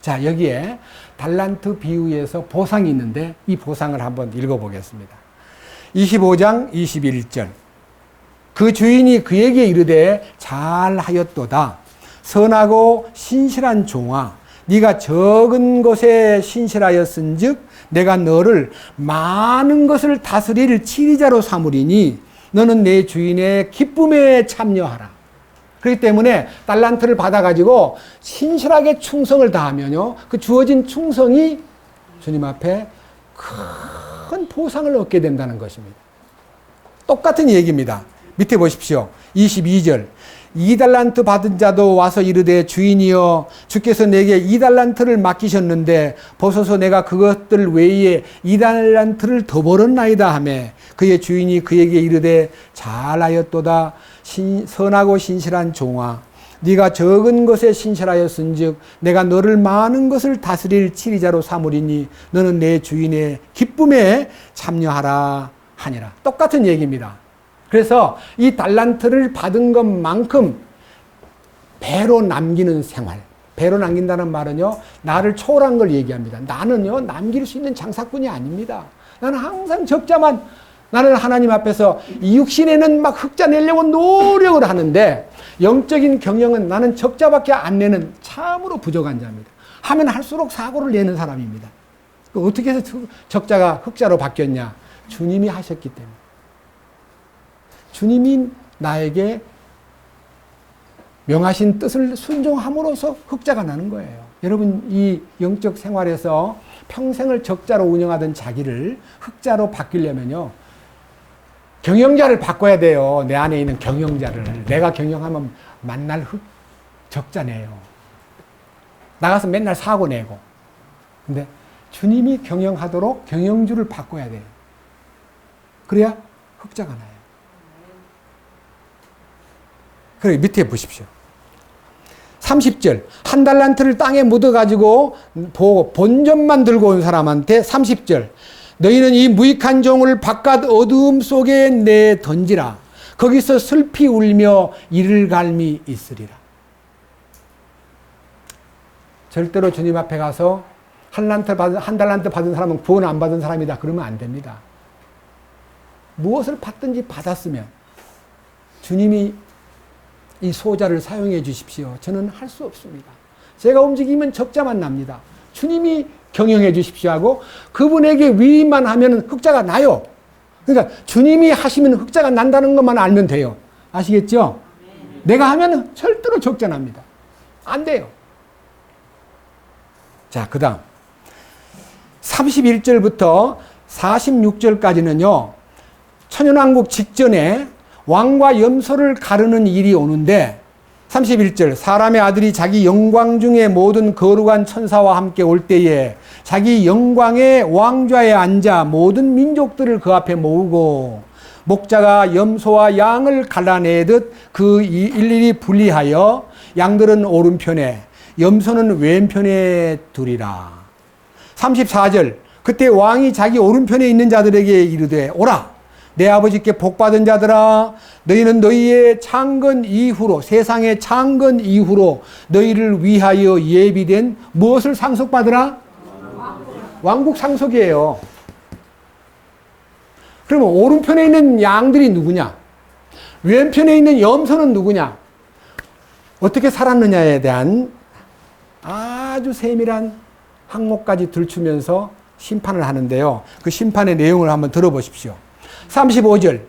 자, 여기에 달란트 비유에서 보상이 있는데 이 보상을 한번 읽어보겠습니다. 25장 21절. 그 주인이 그에게 이르되 잘하였도다. 선하고 신실한 종아, 네가 적은 것에 신실하였은즉 내가 너를 많은 것을 다스릴 치리자로 삼으리니 너는 내 주인의 기쁨에 참여하라. 그렇기 때문에 달란트를 받아가지고 신실하게 충성을 다하면요, 그 주어진 충성이 주님 앞에 큰 보상을 얻게 된다는 것입니다. 똑같은 얘기입니다. 밑에 보십시오. 22절. 2달란트 받은 자도 와서 이르되 주인이여, 주께서 내게 2달란트를 맡기셨는데 보소서 내가 그것들 외에 2달란트를 더 벌었나이다 하매 그의 주인이 그에게 이르되 잘하였도다. 선하고 신실한 종아, 네가 적은 것에 신실하였은즉 내가 너를 많은 것을 다스릴 치리자로 삼으리니 너는 내 주인의 기쁨에 참여하라 하니라. 똑같은 얘기입니다. 그래서 이 달란트를 받은 것만큼 배로 남기는 생활, 배로 남긴다는 말은요, 나를 초월한 걸 얘기합니다. 나는요, 남길 수 있는 장사꾼이 아닙니다. 나는 항상 적자만, 나는 하나님 앞에서 이 육신에는 막 흑자 내려고 노력을 하는데 영적인 경영은 나는 적자밖에 안 내는 참으로 부족한 자입니다. 하면 할수록 사고를 내는 사람입니다. 어떻게 해서 적자가 흑자로 바뀌었냐? 주님이 하셨기 때문에. 주님이 나에게 명하신 뜻을 순종함으로써 흑자가 나는 거예요. 여러분, 이 영적 생활에서 평생을 적자로 운영하던 자기를 흑자로 바뀌려면요, 경영자를 바꿔야 돼요. 내 안에 있는 경영자를. 내가 경영하면 만날 적자네요. 나가서 맨날 사고 내고. 근데 주님이 경영하도록 경영주를 바꿔야 돼요. 그래야 흑자가 나요. 그래, 밑에 보십시오. 30절. 1달란트를 땅에 묻어가지고 보고 본전만 들고 온 사람한테 30절. 너희는 이 무익한 종을 바깥 어두움 속에 내 던지라. 거기서 슬피 울며 이를 갈미 있으리라. 절대로 주님 앞에 가서 1달란트 받은 사람은 구원 안 받은 사람이다 그러면 안 됩니다. 무엇을 받든지 받았으면 주님이 이 소자를 사용해 주십시오. 저는 할 수 없습니다. 제가 움직이면 적자만 납니다. 주님이 경영해 주십시오 하고 그분에게 위임만 하면 흑자가 나요. 그러니까 주님이 하시면 흑자가 난다는 것만 알면 돼요. 아시겠죠? 내가 하면 절대로 적자 납니다. 안 돼요. 자, 그 다음 31절부터 46절까지는요, 천연왕국 직전에 왕과 염소를 가르는 일이 오는데, 31절, 사람의 아들이 자기 영광 중에 모든 거룩한 천사와 함께 올 때에 자기 영광의 왕좌에 앉아 모든 민족들을 그 앞에 모으고, 목자가 염소와 양을 갈라내듯 그 일일이 분리하여 양들은 오른편에 염소는 왼편에 두리라. 34절, 그때 왕이 자기 오른편에 있는 자들에게 이르되, 오라, 내 아버지께 복받은 자들아, 너희는 너희의 창건 이후로, 세상의 창건 이후로 너희를 위하여 예비된 무엇을 상속받으라? 왕국 상속이에요. 그러면 오른편에 있는 양들이 누구냐? 왼편에 있는 염소는 누구냐? 어떻게 살았느냐에 대한 아주 세밀한 항목까지 들추면서 심판을 하는데요. 그 심판의 내용을 한번 들어보십시오. 35절,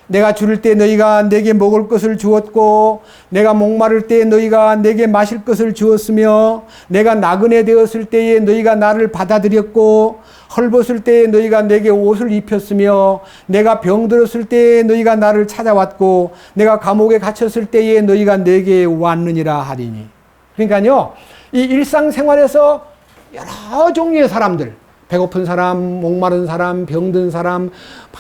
내가 줄일 때 너희가 내게 먹을 것을 주었고 내가 목마를 때 너희가 내게 마실 것을 주었으며 내가 나그네 되었을 때에 너희가 나를 받아들였고 헐벗을 때에 너희가 내게 옷을 입혔으며 내가 병들었을 때에 너희가 나를 찾아왔고 내가 감옥에 갇혔을 때에 너희가 내게 왔느니라 하리니. 그러니까요, 이 일상생활에서 여러 종류의 사람들, 배고픈 사람, 목마른 사람, 병든 사람,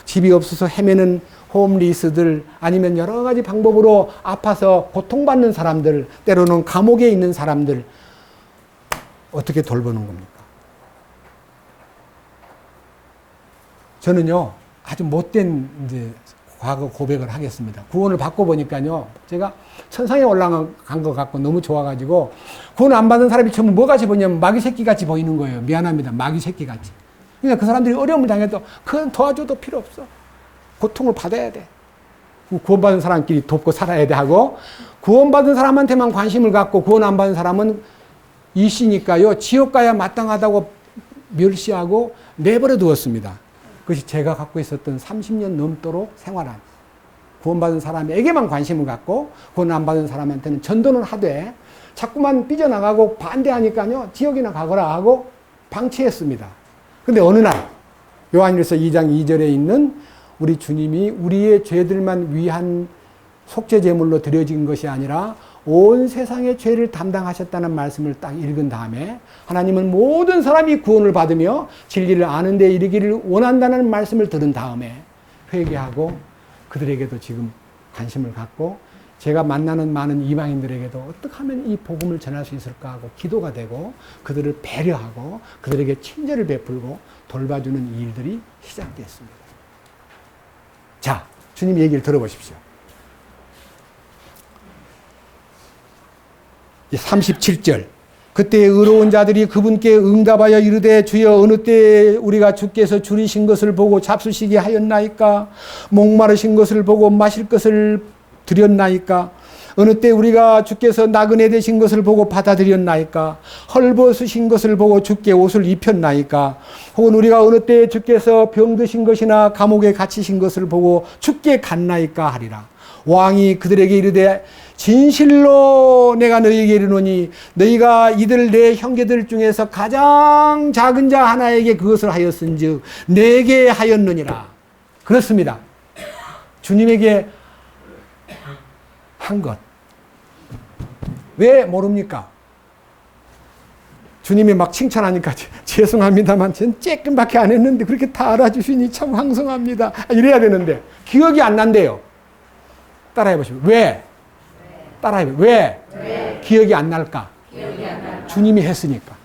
집이 없어서 헤매는 홈리스들, 아니면 여러 가지 방법으로 아파서 고통받는 사람들, 때로는 감옥에 있는 사람들, 어떻게 돌보는 겁니까? 저는요, 아주 못된 과거 고백을 하겠습니다. 구원을 받고 보니까요, 제가 천상에 올라간 것 같고 너무 좋아가지고, 구원 안 받은 사람이 처음 뭐같이 보냐면 마귀 새끼같이 보이는 거예요. 미안합니다. 마귀 새끼같이. 그러니까 그 사람들이 어려움을 당해도 그건 도와줘도 필요 없어. 고통을 받아야 돼. 구원받은 사람끼리 돕고 살아야 돼 하고, 구원받은 사람한테만 관심을 갖고 구원 안 받은 사람은 이씨니까요, 지옥 가야 마땅하다고 멸시하고 내버려 두었습니다. 그것이 제가 갖고 있었던 30년 넘도록 생활한, 구원받은 사람에게만 관심을 갖고 구원 안 받은 사람한테는 전도는 하되 자꾸만 삐져나가고 반대하니까요, 지옥이나 가거라 하고 방치했습니다. 근데 어느 날 요한일서 2장 2절에 있는 우리 주님이 우리의 죄들만 위한 속죄제물로 드려진 것이 아니라 온 세상의 죄를 담당하셨다는 말씀을 딱 읽은 다음에, 하나님은 모든 사람이 구원을 받으며 진리를 아는 데 이르기를 원한다는 말씀을 들은 다음에 회개하고 그들에게도 지금 관심을 갖고, 제가 만나는 많은 이방인들에게도 어떻게 하면 이 복음을 전할 수 있을까 하고 기도가 되고, 그들을 배려하고 그들에게 친절을 베풀고 돌봐주는 일들이 시작됐습니다. 자, 주님 얘기를 들어보십시오. 37절, 그때 의로운 자들이 그분께 응답하여 이르되, 주여, 어느 때 우리가 주께서 줄이신 것을 보고 잡수시게 하였나이까? 목마르신 것을 보고 마실 것을 드렸나이까? 어느 때 우리가 주께서 나그네 되신 것을 보고 받아들였나이까? 헐벗으신 것을 보고 주께 옷을 입혔나이까? 혹은 우리가 어느 때 주께서 병드신 것이나 감옥에 갇히신 것을 보고 주께 갔나이까 하리라. 왕이 그들에게 이르되, 진실로 내가 너희에게 이르노니 너희가 이들 내 형제들 중에서 가장 작은 자 하나에게 그것을 하였은즉 내게 하였느니라. 그렇습니다. 주님에게 한 것. 왜 모릅니까? 주님이 막 칭찬하니까 죄송합니다만 전 조금밖에 안 했는데 그렇게 다 알아주시니 참 황송합니다. 이래야 되는데 기억이 안 난대요. 따라해보시죠. 왜? 따라해보세요. 왜? 기억이 안 날까? 주님이 했으니까.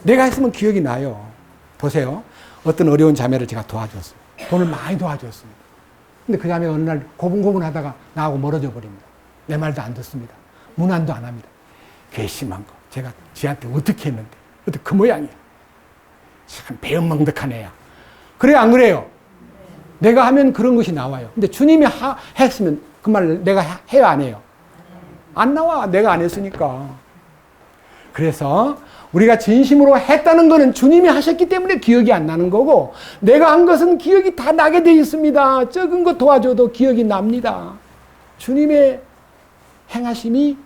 내가 했으면 기억이 나요. 보세요. 어떤 어려운 자매를 제가 도와줬어요. 돈을 많이 도와줬습니다. 근데 그 자매가 어느 날 고분고분 하다가 나하고 멀어져 버립니다. 내 말도 안 듣습니다. 문안도 안 합니다. 괘씸한 거. 제가 지한테 어떻게 했는데. 어떻게 그 모양이야. 참 배은망덕한 애야. 그래, 안 그래요? 내가 하면 그런 것이 나와요. 근데 주님이 했으면 그 말을 내가 해요, 안 해요? 안 나와. 내가 안 했으니까. 그래서 우리가 진심으로 했다는 것은 주님이 하셨기 때문에 기억이 안 나는 거고, 내가 한 것은 기억이 다 나게 돼 있습니다. 적은 거 도와줘도 기억이 납니다. 주님의 행하심이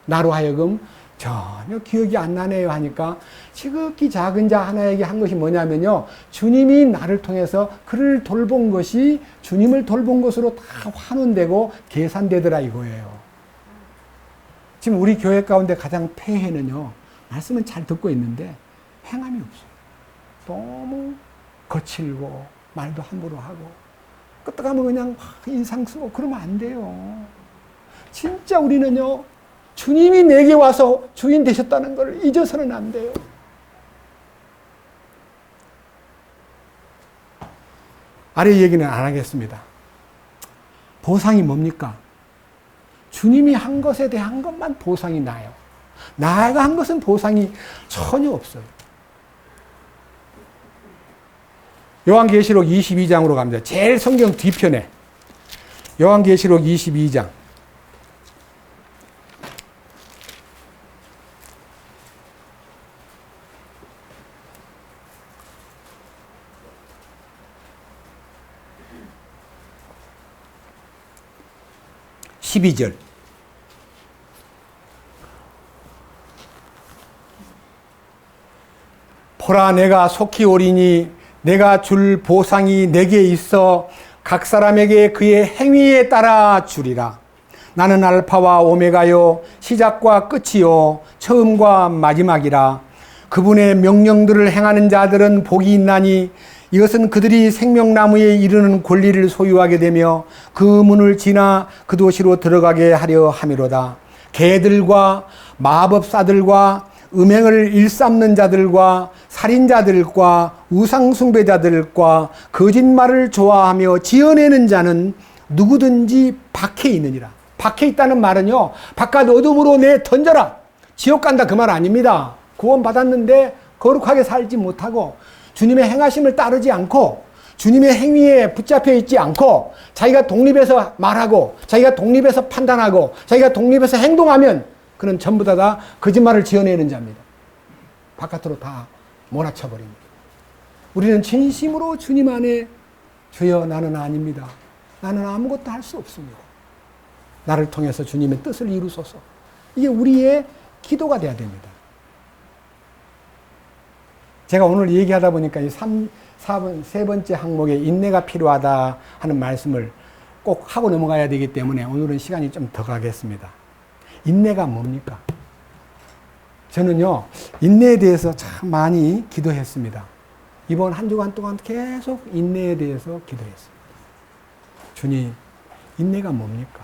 나로 하여금 전혀 기억이 안 나네요 하니까 지극히 작은 자 하나에게 한 것이 뭐냐면요. 주님이 나를 통해서 그를 돌본 것이 주님을 돌본 것으로 다 환원되고 계산되더라 이거예요. 지금 우리 교회 가운데 가장 폐해는요. 말씀은 잘 듣고 있는데 행함이 없어요. 너무 거칠고 말도 함부로 하고 끄떡하면 그냥 인상 쓰고 그러면 안 돼요. 진짜 우리는요. 주님이 내게 와서 주인 되셨다는 걸 잊어서는 안 돼요. 아래 얘기는 안 하겠습니다. 보상이 뭡니까? 주님이 한 것에 대한 것만 보상이 나요. 나가 한 것은 보상이 전혀 없어요. 요한계시록 22장으로 갑니다. 제일 성경 뒤편에 요한계시록 22장 12절 보라 내가 속히 오리니 내가 줄 보상이 내게 있어 각 사람에게 그의 행위에 따라 주리라. 나는 알파와 오메가요 시작과 끝이요 처음과 마지막이라. 그분의 명령들을 행하는 자들은 복이 있나니 이것은 그들이 생명나무에 이르는 권리를 소유하게 되며 그 문을 지나 그 도시로 들어가게 하려 함이로다. 개들과 마법사들과 음행을 일삼는 자들과 살인자들과 우상숭배자들과 거짓말을 좋아하며 지어내는 자는 누구든지 밖에 있느니라. 밖에 있다는 말은요, 바깥 어둠으로 내 던져라. 지옥 간다 그 말 아닙니다. 구원받았는데 거룩하게 살지 못하고 주님의 행하심을 따르지 않고 주님의 행위에 붙잡혀 있지 않고 자기가 독립해서 말하고 자기가 독립해서 판단하고 자기가 독립해서 행동하면 그는 전부 다 거짓말을 지어내는 자입니다. 바깥으로 다 몰아쳐버립니다. 우리는 진심으로 주님 안에 주여 나는 아닙니다. 나는 아무것도 할 수 없습니다. 나를 통해서 주님의 뜻을 이루소서. 이게 우리의 기도가 돼야 됩니다. 제가 오늘 얘기하다 보니까 이 세 번째 항목에 인내가 필요하다 하는 말씀을 꼭 하고 넘어가야 되기 때문에 오늘은 시간이 좀 더 가겠습니다. 인내가 뭡니까? 저는요, 인내에 대해서 참 많이 기도했습니다. 이번 한 주간 동안 계속 인내에 대해서 기도했습니다. 주님, 인내가 뭡니까?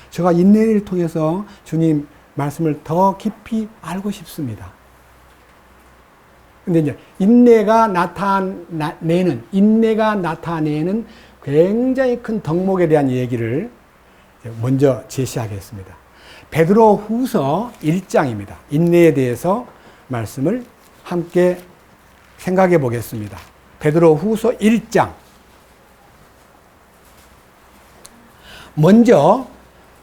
제가 인내를 통해서 주님 말씀을 더 깊이 알고 싶습니다. 근데 이제 인내가 나타내는 굉장히 큰 덕목에 대한 얘기를 먼저 제시하겠습니다. 베드로 후서 1장입니다. 인내에 대해서 말씀을 함께 생각해 보겠습니다. 베드로 후서 1장. 먼저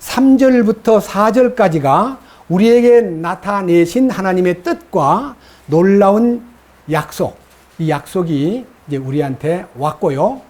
3절부터 4절까지가 우리에게 나타내신 하나님의 뜻과 놀라운 약속. 이 약속이 이제 우리한테 왔고요.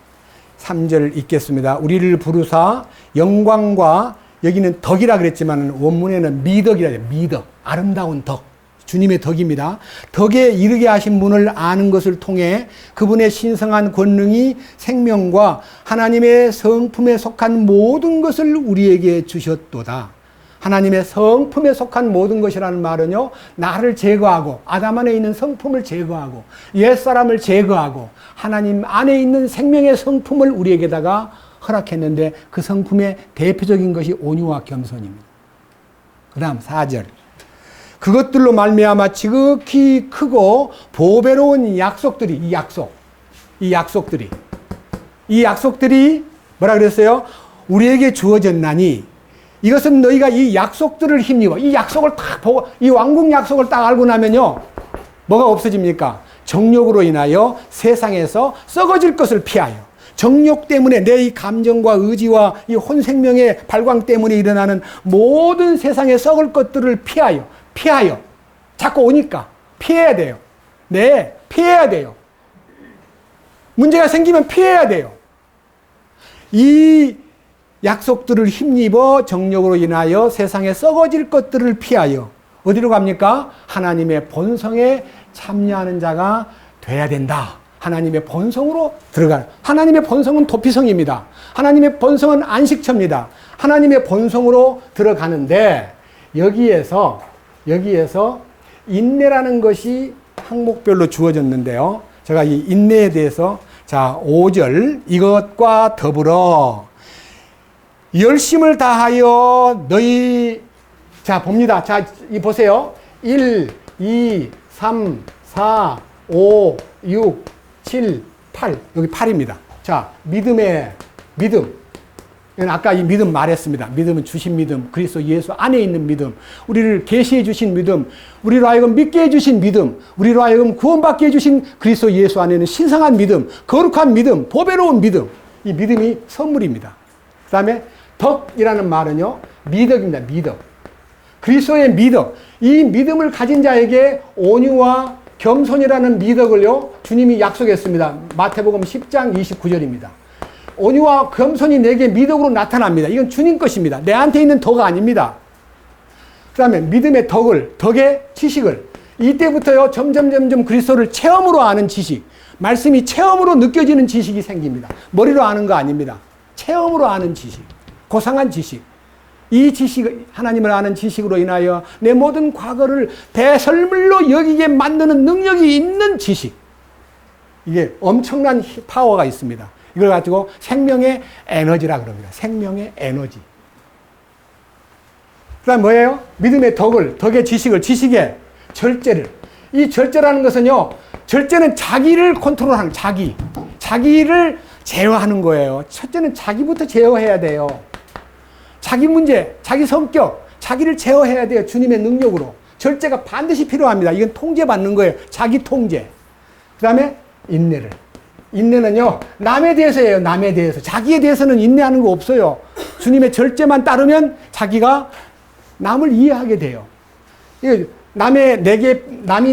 3절 읽겠습니다. 우리를 부르사 영광과 여기는 덕이라 그랬지만 원문에는 미덕이라 해요. 미덕. 아름다운 덕. 주님의 덕입니다. 덕에 이르게 하신 분을 아는 것을 통해 그분의 신성한 권능이 생명과 하나님의 성품에 속한 모든 것을 우리에게 주셨도다. 하나님의 성품에 속한 모든 것이라는 말은요, 나를 제거하고 아담 안에 있는 성품을 제거하고 옛사람을 제거하고 하나님 안에 있는 생명의 성품을 우리에게다가 허락했는데 그 성품의 대표적인 것이 온유와 겸손입니다. 그 다음 4절. 그것들로 말미암아 지극히 크고 보배로운 약속들이, 이 약속들이 뭐라 그랬어요? 우리에게 주어졌나니 이것은 너희가 이 약속들을 힘입어. 이 약속을 딱 보고, 이 왕국 약속을 딱 알고 나면요, 뭐가 없어집니까? 정욕으로 인하여 세상에서 썩어질 것을 피하여, 정욕 때문에 내 이 감정과 의지와 이 혼생명의 발광 때문에 일어나는 모든 세상에 썩을 것들을 피하여 자꾸 오니까 피해야 돼요. 네, 피해야 돼요. 문제가 생기면 피해야 돼요. 이 약속들을 힘입어 정욕으로 인하여 세상에 썩어질 것들을 피하여 어디로 갑니까? 하나님의 본성에 참여하는 자가 돼야 된다. 하나님의 본성으로 들어가는. 하나님의 본성은 도피성입니다. 하나님의 본성은 안식처입니다. 하나님의 본성으로 들어가는데 여기에서 인내라는 것이 항목별로 주어졌는데요. 제가 이 인내에 대해서 자 5절 이것과 더불어 열심을 다하여 너희 자 봅니다. 자 이 보세요. 1, 2, 3, 4, 5, 6, 7, 8 여기 8입니다. 자 믿음의 믿음 아까 이 믿음 말했습니다. 믿음은 주신 믿음, 그리스도 예수 안에 있는 믿음, 우리를 계시해 주신 믿음, 우리로 하여금 믿게 해주신 믿음, 우리로 하여금 구원받게 해주신 그리스도 예수 안에는 신성한 믿음, 거룩한 믿음, 보배로운 믿음. 이 믿음이 선물입니다. 그 다음에 덕이라는 말은요, 미덕입니다. 미덕. 그리스도의 미덕. 이 믿음을 가진 자에게 온유와 겸손이라는 미덕을요, 주님이 약속했습니다. 마태복음 10장 29절입니다. 온유와 겸손이 내게 미덕으로 나타납니다. 이건 주님 것입니다. 내한테 있는 덕이 아닙니다. 그 다음에 믿음의 덕의 지식을 이때부터요 점점 그리스도를 체험으로 아는 지식, 말씀이 체험으로 느껴지는 지식이 생깁니다. 머리로 아는 거 아닙니다. 체험으로 아는 지식, 고상한 지식. 이 지식, 하나님을 아는 지식으로 인하여 내 모든 과거를 배설물로 여기게 만드는 능력이 있는 지식. 이게 엄청난 파워가 있습니다. 이걸 가지고 생명의 에너지라 그럽니다. 생명의 에너지. 그 다음 뭐예요? 믿음의 덕의 지식을, 지식의 절제를. 이 절제라는 것은요, 절제는 자기를 컨트롤하는, 자기를 제어하는 거예요. 첫째는 자기부터 제어해야 돼요. 자기 문제, 자기 성격, 자기를 제어해야 돼요. 주님의 능력으로. 절제가 반드시 필요합니다. 이건 통제받는 거예요. 자기 통제. 그 다음에 인내는요, 남에 대해서예요. 남에 대해서. 자기에 대해서는 인내하는 거 없어요. 주님의 절제만 따르면 자기가 남을 이해하게 돼요. 남이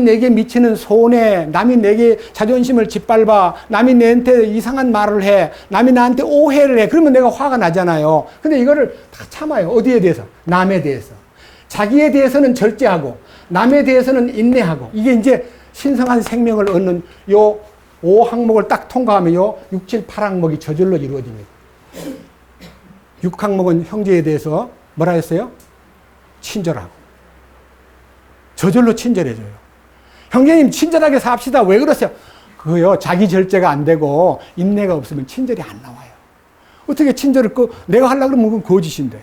내게 미치는 손해, 남이 내게 자존심을 짓밟아, 남이 내한테 이상한 말을 해, 남이 나한테 오해를 해. 그러면 내가 화가 나잖아요. 근데 이거를 다 참아요. 어디에 대해서? 남에 대해서. 자기에 대해서는 절제하고, 남에 대해서는 인내하고. 이게 이제 신성한 생명을 얻는 요 5항목을 딱 통과하면요, 6, 7, 8항목이 저절로 이루어집니다. 6항목은 형제에 대해서 뭐라 했어요? 친절하고. 저절로 친절해져요. 형제님, 친절하게 삽시다. 왜 그러세요? 그거요, 자기 절제가 안 되고, 인내가 없으면 친절이 안 나와요. 어떻게 친절을 내가 하려고 그러면 그건 거짓인데.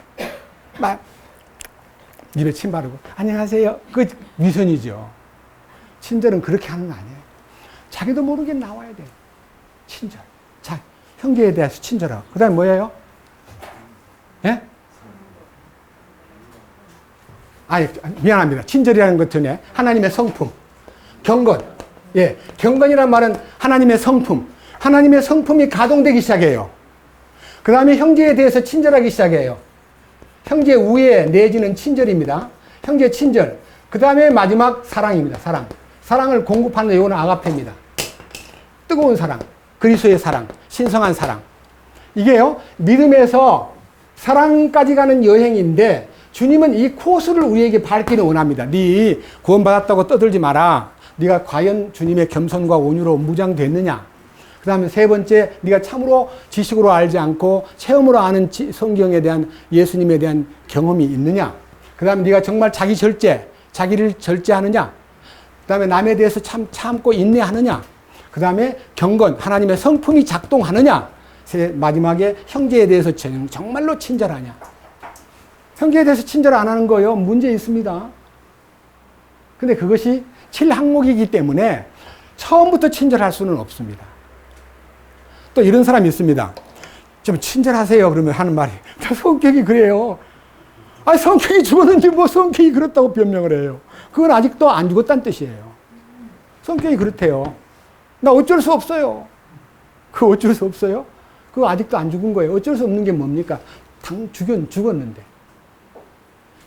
입에 침 바르고, 안녕하세요. 그 위선이죠. 친절은 그렇게 하는 거 아니에요. 자기도 모르게 나와야 돼요. 친절. 형제에 대해서 친절하고. 그 다음에 뭐예요? 예? 미안합니다. 친절이라는 것 전에 하나님의 성품. 경건. 예. 경건이란 말은 하나님의 성품. 하나님의 성품이 가동되기 시작해요. 그 다음에 형제에 대해서 친절하기 시작해요. 형제 우애 내지는 친절입니다. 형제 친절. 그 다음에 마지막 사랑입니다. 사랑을 공급하는 요거는 아가페입니다. 뜨거운 사랑, 그리스도의 사랑, 신성한 사랑. 이게요, 믿음에서 사랑까지 가는 여행인데, 주님은 이 코스를 우리에게 밟기를 원합니다. 네 구원받았다고 떠들지 마라. 네가 과연 주님의 겸손과 온유로 무장됐느냐. 그 다음에 세 번째, 네가 참으로 지식으로 알지 않고 체험으로 아는 성경에 대한, 예수님에 대한 경험이 있느냐. 그 다음에 네가 정말 자기를 절제하느냐. 그 다음에 남에 대해서 참고 인내하느냐. 그 다음에 경건, 하나님의 성품이 작동하느냐. 마지막에 형제에 대해서 정말로 친절하냐. 형제에 대해서 친절 안 하는 거요, 문제 있습니다. 근데 그것이 7항목이기 때문에 처음부터 친절할 수는 없습니다. 또 이런 사람이 있습니다. 좀 친절하세요. 그러면 하는 말이, 다 성격이 그래요. 성격이 죽었는데 뭐 성격이 그렇다고 변명을 해요. 그건 아직도 안 죽었다는 뜻이에요. 성격이 그렇대요. 나 어쩔 수 없어요. 그거 어쩔 수 없어요? 그거 아직도 안 죽은 거예요. 어쩔 수 없는 게 뭡니까? 죽었는데.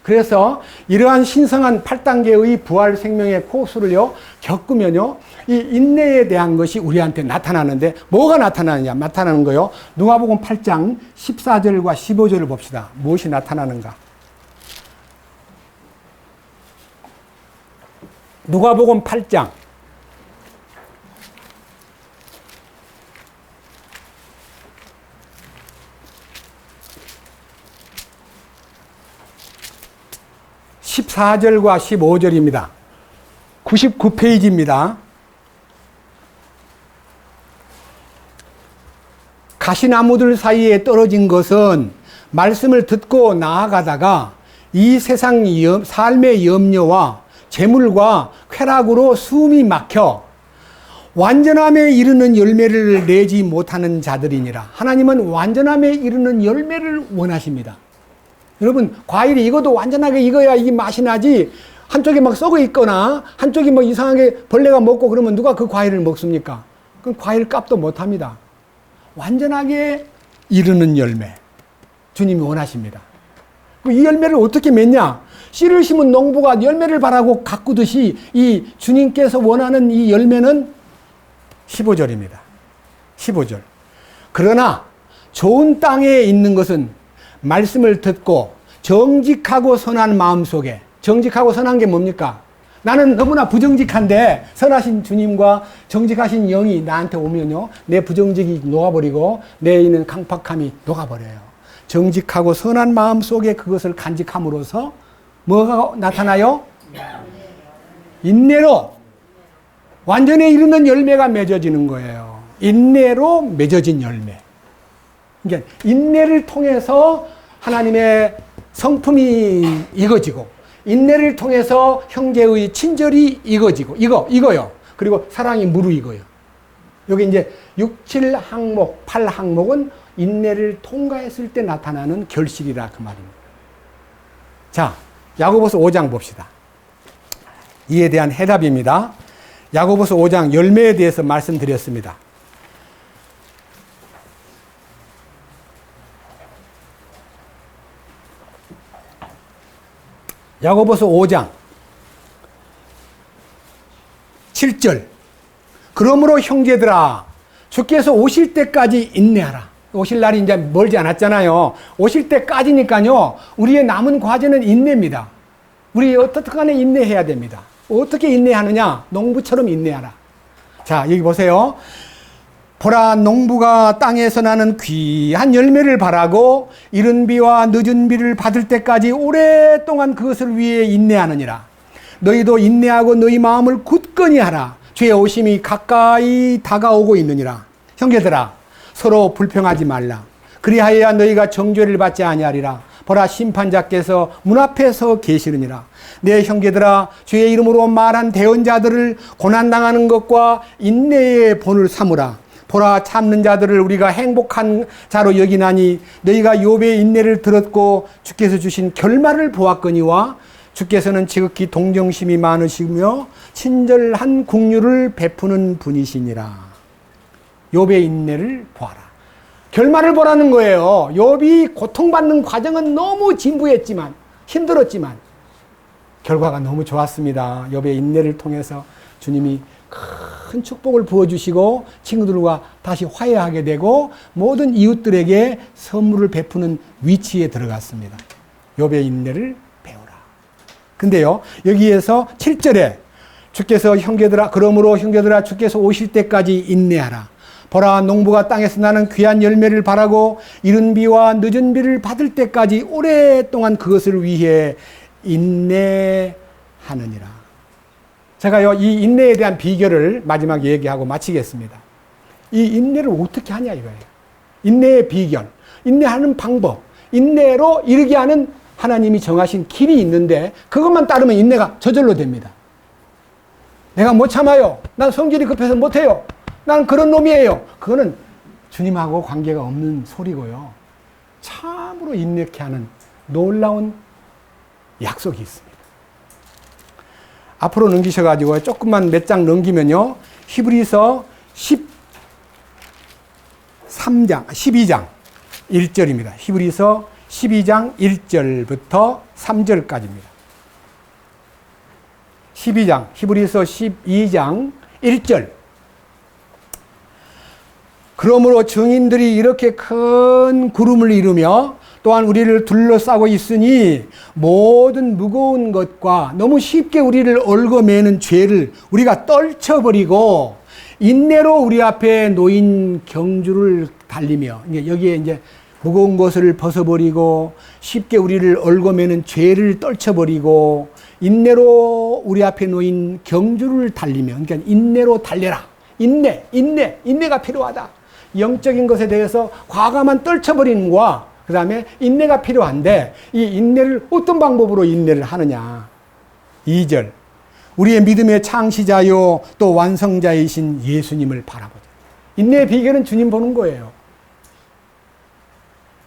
그래서 이러한 신성한 8단계의 부활 생명의 코스를요, 겪으면요, 이 인내에 대한 것이 우리한테 나타나는데, 뭐가 나타나는 거요? 누가복음 8장 14절과 15절을 봅시다. 무엇이 나타나는가? 누가복음 8장 14절과 15절입니다. 99페이지입니다. 가시나무들 사이에 떨어진 것은 말씀을 듣고 나아가다가 이 세상 삶의 염려와 재물과 쾌락으로 숨이 막혀 완전함에 이르는 열매를 내지 못하는 자들이니라. 하나님은 완전함에 이르는 열매를 원하십니다. 여러분, 과일이 익어도 완전하게 익어야 이게 맛이 나지, 한쪽에 막 썩어 있거나 한쪽이 뭐 이상하게 벌레가 먹고 그러면 누가 그 과일을 먹습니까? 그럼 과일 값도 못 합니다. 완전하게 이르는 열매, 주님이 원하십니다. 이 열매를 어떻게 맺냐? 씨를 심은 농부가 열매를 바라고 가꾸듯이 이 주님께서 원하는 이 열매는 15절입니다. 15절. 그러나 좋은 땅에 있는 것은 말씀을 듣고 정직하고 선한 마음 속에, 정직하고 선한 게 뭡니까? 나는 너무나 부정직한데 선하신 주님과 정직하신 영이 나한테 오면요, 내 부정직이 녹아버리고 내 있는 강팍함이 녹아버려요. 정직하고 선한 마음 속에 그것을 간직함으로써 뭐가 나타나요? 인내로 완전에 이르는 열매가 맺어지는 거예요. 인내로 맺어진 열매. 그러니까 인내를 통해서 하나님의 성품이 익어지고, 인내를 통해서 형제의 친절이 익어지고, 이거요. 그리고 사랑이 무르익어요. 여기 이제 6, 7항목, 8항목은 인내를 통과했을 때 나타나는 결실이라 그 말입니다. 자, 야고보서 5장 봅시다. 이에 대한 해답입니다. 야고보서 5장 열매에 대해서 말씀드렸습니다. 야고보서 5장 7절. 그러므로 형제들아, 주께서 오실 때까지 인내하라. 오실 날이 이제 멀지 않았잖아요. 오실 때까지니까요, 우리의 남은 과제는 인내입니다. 우리 어떻게 간에 인내해야 됩니다. 어떻게 인내하느냐? 농부처럼 인내하라. 자, 여기 보세요. 보라, 농부가 땅에서 나는 귀한 열매를 바라고 이른 비와 늦은 비를 받을 때까지 오랫동안 그것을 위해 인내하느니라. 너희도 인내하고 너희 마음을 굳건히 하라. 주의 오심이 가까이 다가오고 있느니라. 형제들아, 서로 불평하지 말라. 그리하여야 너희가 정죄를 받지 아니하리라. 보라, 심판자께서 문 앞에 서 계시느니라. 내 형제들아, 주의 이름으로 말한 대언자들을 고난당하는 것과 인내의 본을 삼으라. 보라, 참는 자들을 우리가 행복한 자로 여기나니 너희가 욥의 인내를 들었고 주께서 주신 결말을 보았거니와 주께서는 지극히 동정심이 많으시며 친절한 긍휼을 베푸는 분이시니라. 욥의 인내를 보아라. 결말을 보라는 거예요. 욥이 고통받는 과정은 너무 진부했지만, 힘들었지만 결과가 너무 좋았습니다. 욥의 인내를 통해서 주님이 큰 축복을 부어주시고 친구들과 다시 화해하게 되고 모든 이웃들에게 선물을 베푸는 위치에 들어갔습니다. 욥의 인내를 배우라. 근데요, 여기에서 7절에 주께서 형제들아, 그러므로 형제들아, 주께서 오실 때까지 인내하라. 보라, 농부가 땅에서 나는 귀한 열매를 바라고 이른 비와 늦은 비를 받을 때까지 오랫동안 그것을 위해 인내하느니라. 제가요, 이 인내에 대한 비결을 마지막에 얘기하고 마치겠습니다. 이 인내를 어떻게 하냐 이거예요. 인내의 비결, 인내하는 방법, 인내로 이르게 하는 하나님이 정하신 길이 있는데 그것만 따르면 인내가 저절로 됩니다. 내가 못 참아요. 난 성질이 급해서 못해요. 난 그런 놈이에요. 그거는 주님하고 관계가 없는 소리고요. 참으로 인내케 하는 놀라운 약속이 있습니다. 앞으로 넘기셔가지고 조금만 몇 장 넘기면요, 히브리서 12장 1절입니다. 히브리서 12장 1절부터 3절까지입니다. 히브리서 12장 1절. 그러므로 증인들이 이렇게 큰 구름을 이루며 또한 우리를 둘러싸고 있으니 모든 무거운 것과 너무 쉽게 우리를 얽어매는 죄를 우리가 떨쳐버리고 인내로 우리 앞에 놓인 경주를 달리며, 여기에 이제 무거운 것을 벗어버리고 쉽게 우리를 얽어매는 죄를 떨쳐버리고 인내로 우리 앞에 놓인 경주를 달리며, 그러니까 인내로 달려라. 인내가 필요하다. 영적인 것에 대해서 과감한 떨쳐버리는 거와 그 다음에 인내가 필요한데, 이 인내를 어떤 방법으로 인내를 하느냐. 2절. 우리의 믿음의 창시자요 또 완성자이신 예수님을 바라보자. 인내의 비결은 주님 보는 거예요.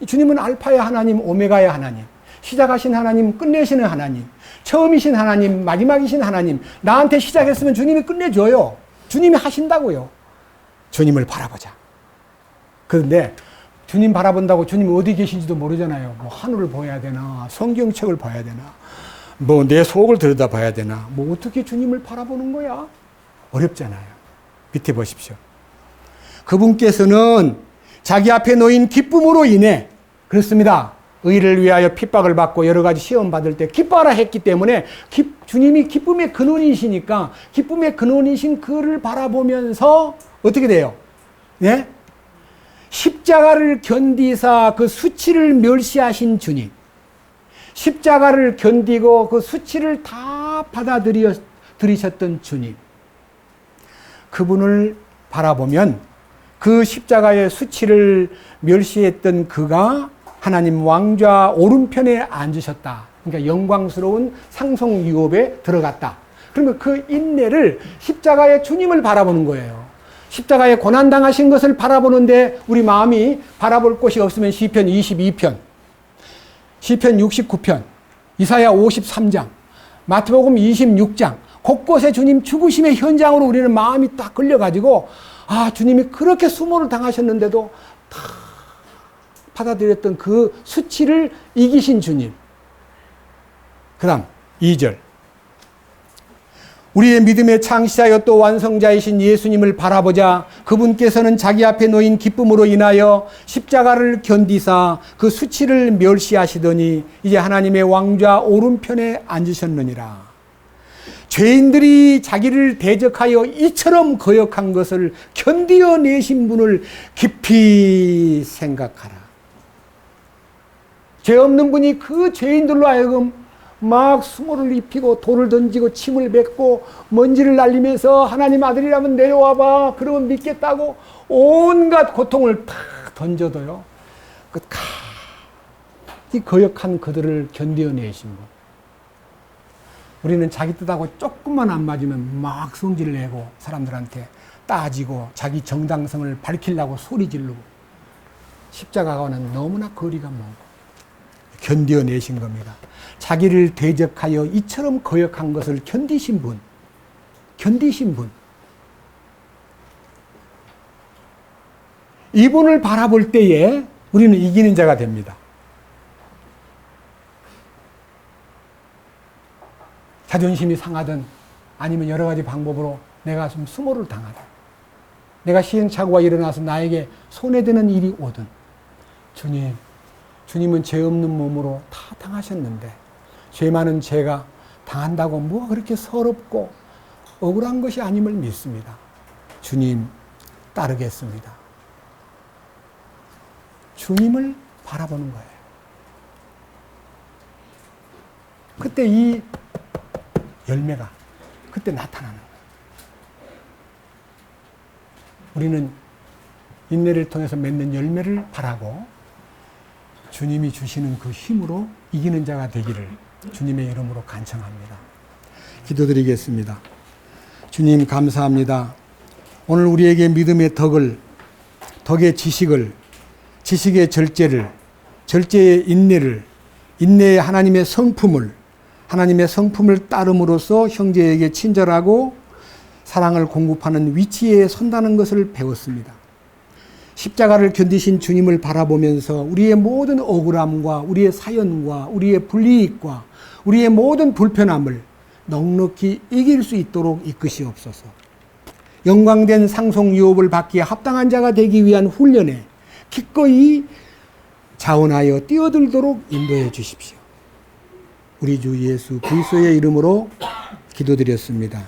주님은 알파의 하나님, 오메가의 하나님, 시작하신 하나님, 끝내시는 하나님, 처음이신 하나님, 마지막이신 하나님. 나한테 시작했으면 주님이 끝내줘요. 주님이 하신다고요. 주님을 바라보자. 그런데 주님 바라본다고 주님 어디 계신지도 모르잖아요. 뭐 하늘을 봐야 되나, 성경책을 봐야 되나, 뭐 내 속을 들여다봐야 되나, 뭐 어떻게 주님을 바라보는 거야? 어렵잖아요. 밑에 보십시오. 그분께서는 자기 앞에 놓인 기쁨으로 인해, 그렇습니다. 의를 위하여 핍박을 받고 여러 가지 시험 받을 때 기뻐하라 했기 때문에 주님이 기쁨의 근원이시니까 기쁨의 근원이신 그를 바라보면서 어떻게 돼요? 네? 십자가를 견디사 그 수치를 멸시하신 주님, 십자가를 견디고 그 수치를 다 받아들이셨던 주님, 그분을 바라보면 그 십자가의 수치를 멸시했던 그가 하나님 왕좌 오른편에 앉으셨다. 그러니까 영광스러운 상속 유업에 들어갔다. 그러면 그 인내를 십자가의 주님을 바라보는 거예요. 십자가에 고난당하신 것을 바라보는데 우리 마음이 바라볼 곳이 없으면 시편 22편, 시편 69편, 이사야 53장, 마태복음 26장, 곳곳에 주님 죽으심의 현장으로 우리는 마음이 딱 걸려가지고, 아, 주님이 그렇게 수모를 당하셨는데도 다 받아들였던 그 수치를 이기신 주님. 그 다음 2절. 우리의 믿음의 창시자여 또 완성자이신 예수님을 바라보자. 그분께서는 자기 앞에 놓인 기쁨으로 인하여 십자가를 견디사 그 수치를 멸시하시더니 이제 하나님의 왕좌 오른편에 앉으셨느니라. 죄인들이 자기를 대적하여 이처럼 거역한 것을 견디어내신 분을 깊이 생각하라. 죄 없는 분이 그 죄인들로 하여금 막 수모를 입히고 돌을 던지고 침을 뱉고 먼지를 날리면서 하나님 아들이라면 내려와봐, 그러면 믿겠다고 온갖 고통을 다 던져도요, 끝까지 거역한 그들을 견디어내신 분. 우리는 자기 뜻하고 조금만 안 맞으면 막 성질을 내고 사람들한테 따지고 자기 정당성을 밝히려고 소리 지르고, 십자가와는 너무나 거리가 멀고 견디어내신 겁니다. 자기를 대적하여 이처럼 거역한 것을 견디신 분. 이분을 바라볼 때에 우리는 이기는 자가 됩니다. 자존심이 상하든 아니면 여러 가지 방법으로 내가 좀 수모를 당하든, 내가 시행착오가 일어나서 나에게 손해되는 일이 오든, 주님은 죄 없는 몸으로 다 당하셨는데 죄 많은 제가 당한다고 뭐가 그렇게 서럽고 억울한 것이 아님을 믿습니다. 주님 따르겠습니다. 주님을 바라보는 거예요. 그때 이 열매가 그때 나타나는 거예요. 우리는 인내를 통해서 맺는 열매를 바라고 주님이 주시는 그 힘으로 이기는 자가 되기를 주님의 이름으로 간청합니다. 기도드리겠습니다. 주님 감사합니다. 오늘 우리에게 믿음의 덕의 지식을, 지식의 절제를, 절제의 인내를, 인내의 하나님의 성품을 따름으로써 형제에게 친절하고 사랑을 공급하는 위치에 선다는 것을 배웠습니다. 십자가를 견디신 주님을 바라보면서 우리의 모든 억울함과 우리의 사연과 우리의 불이익과 우리의 모든 불편함을 넉넉히 이길 수 있도록 이끄시옵소서. 영광된 상속 유업을 받기에 합당한 자가 되기 위한 훈련에 기꺼이 자원하여 뛰어들도록 인도해 주십시오. 우리 주 예수 그리스도의 이름으로 기도드렸습니다.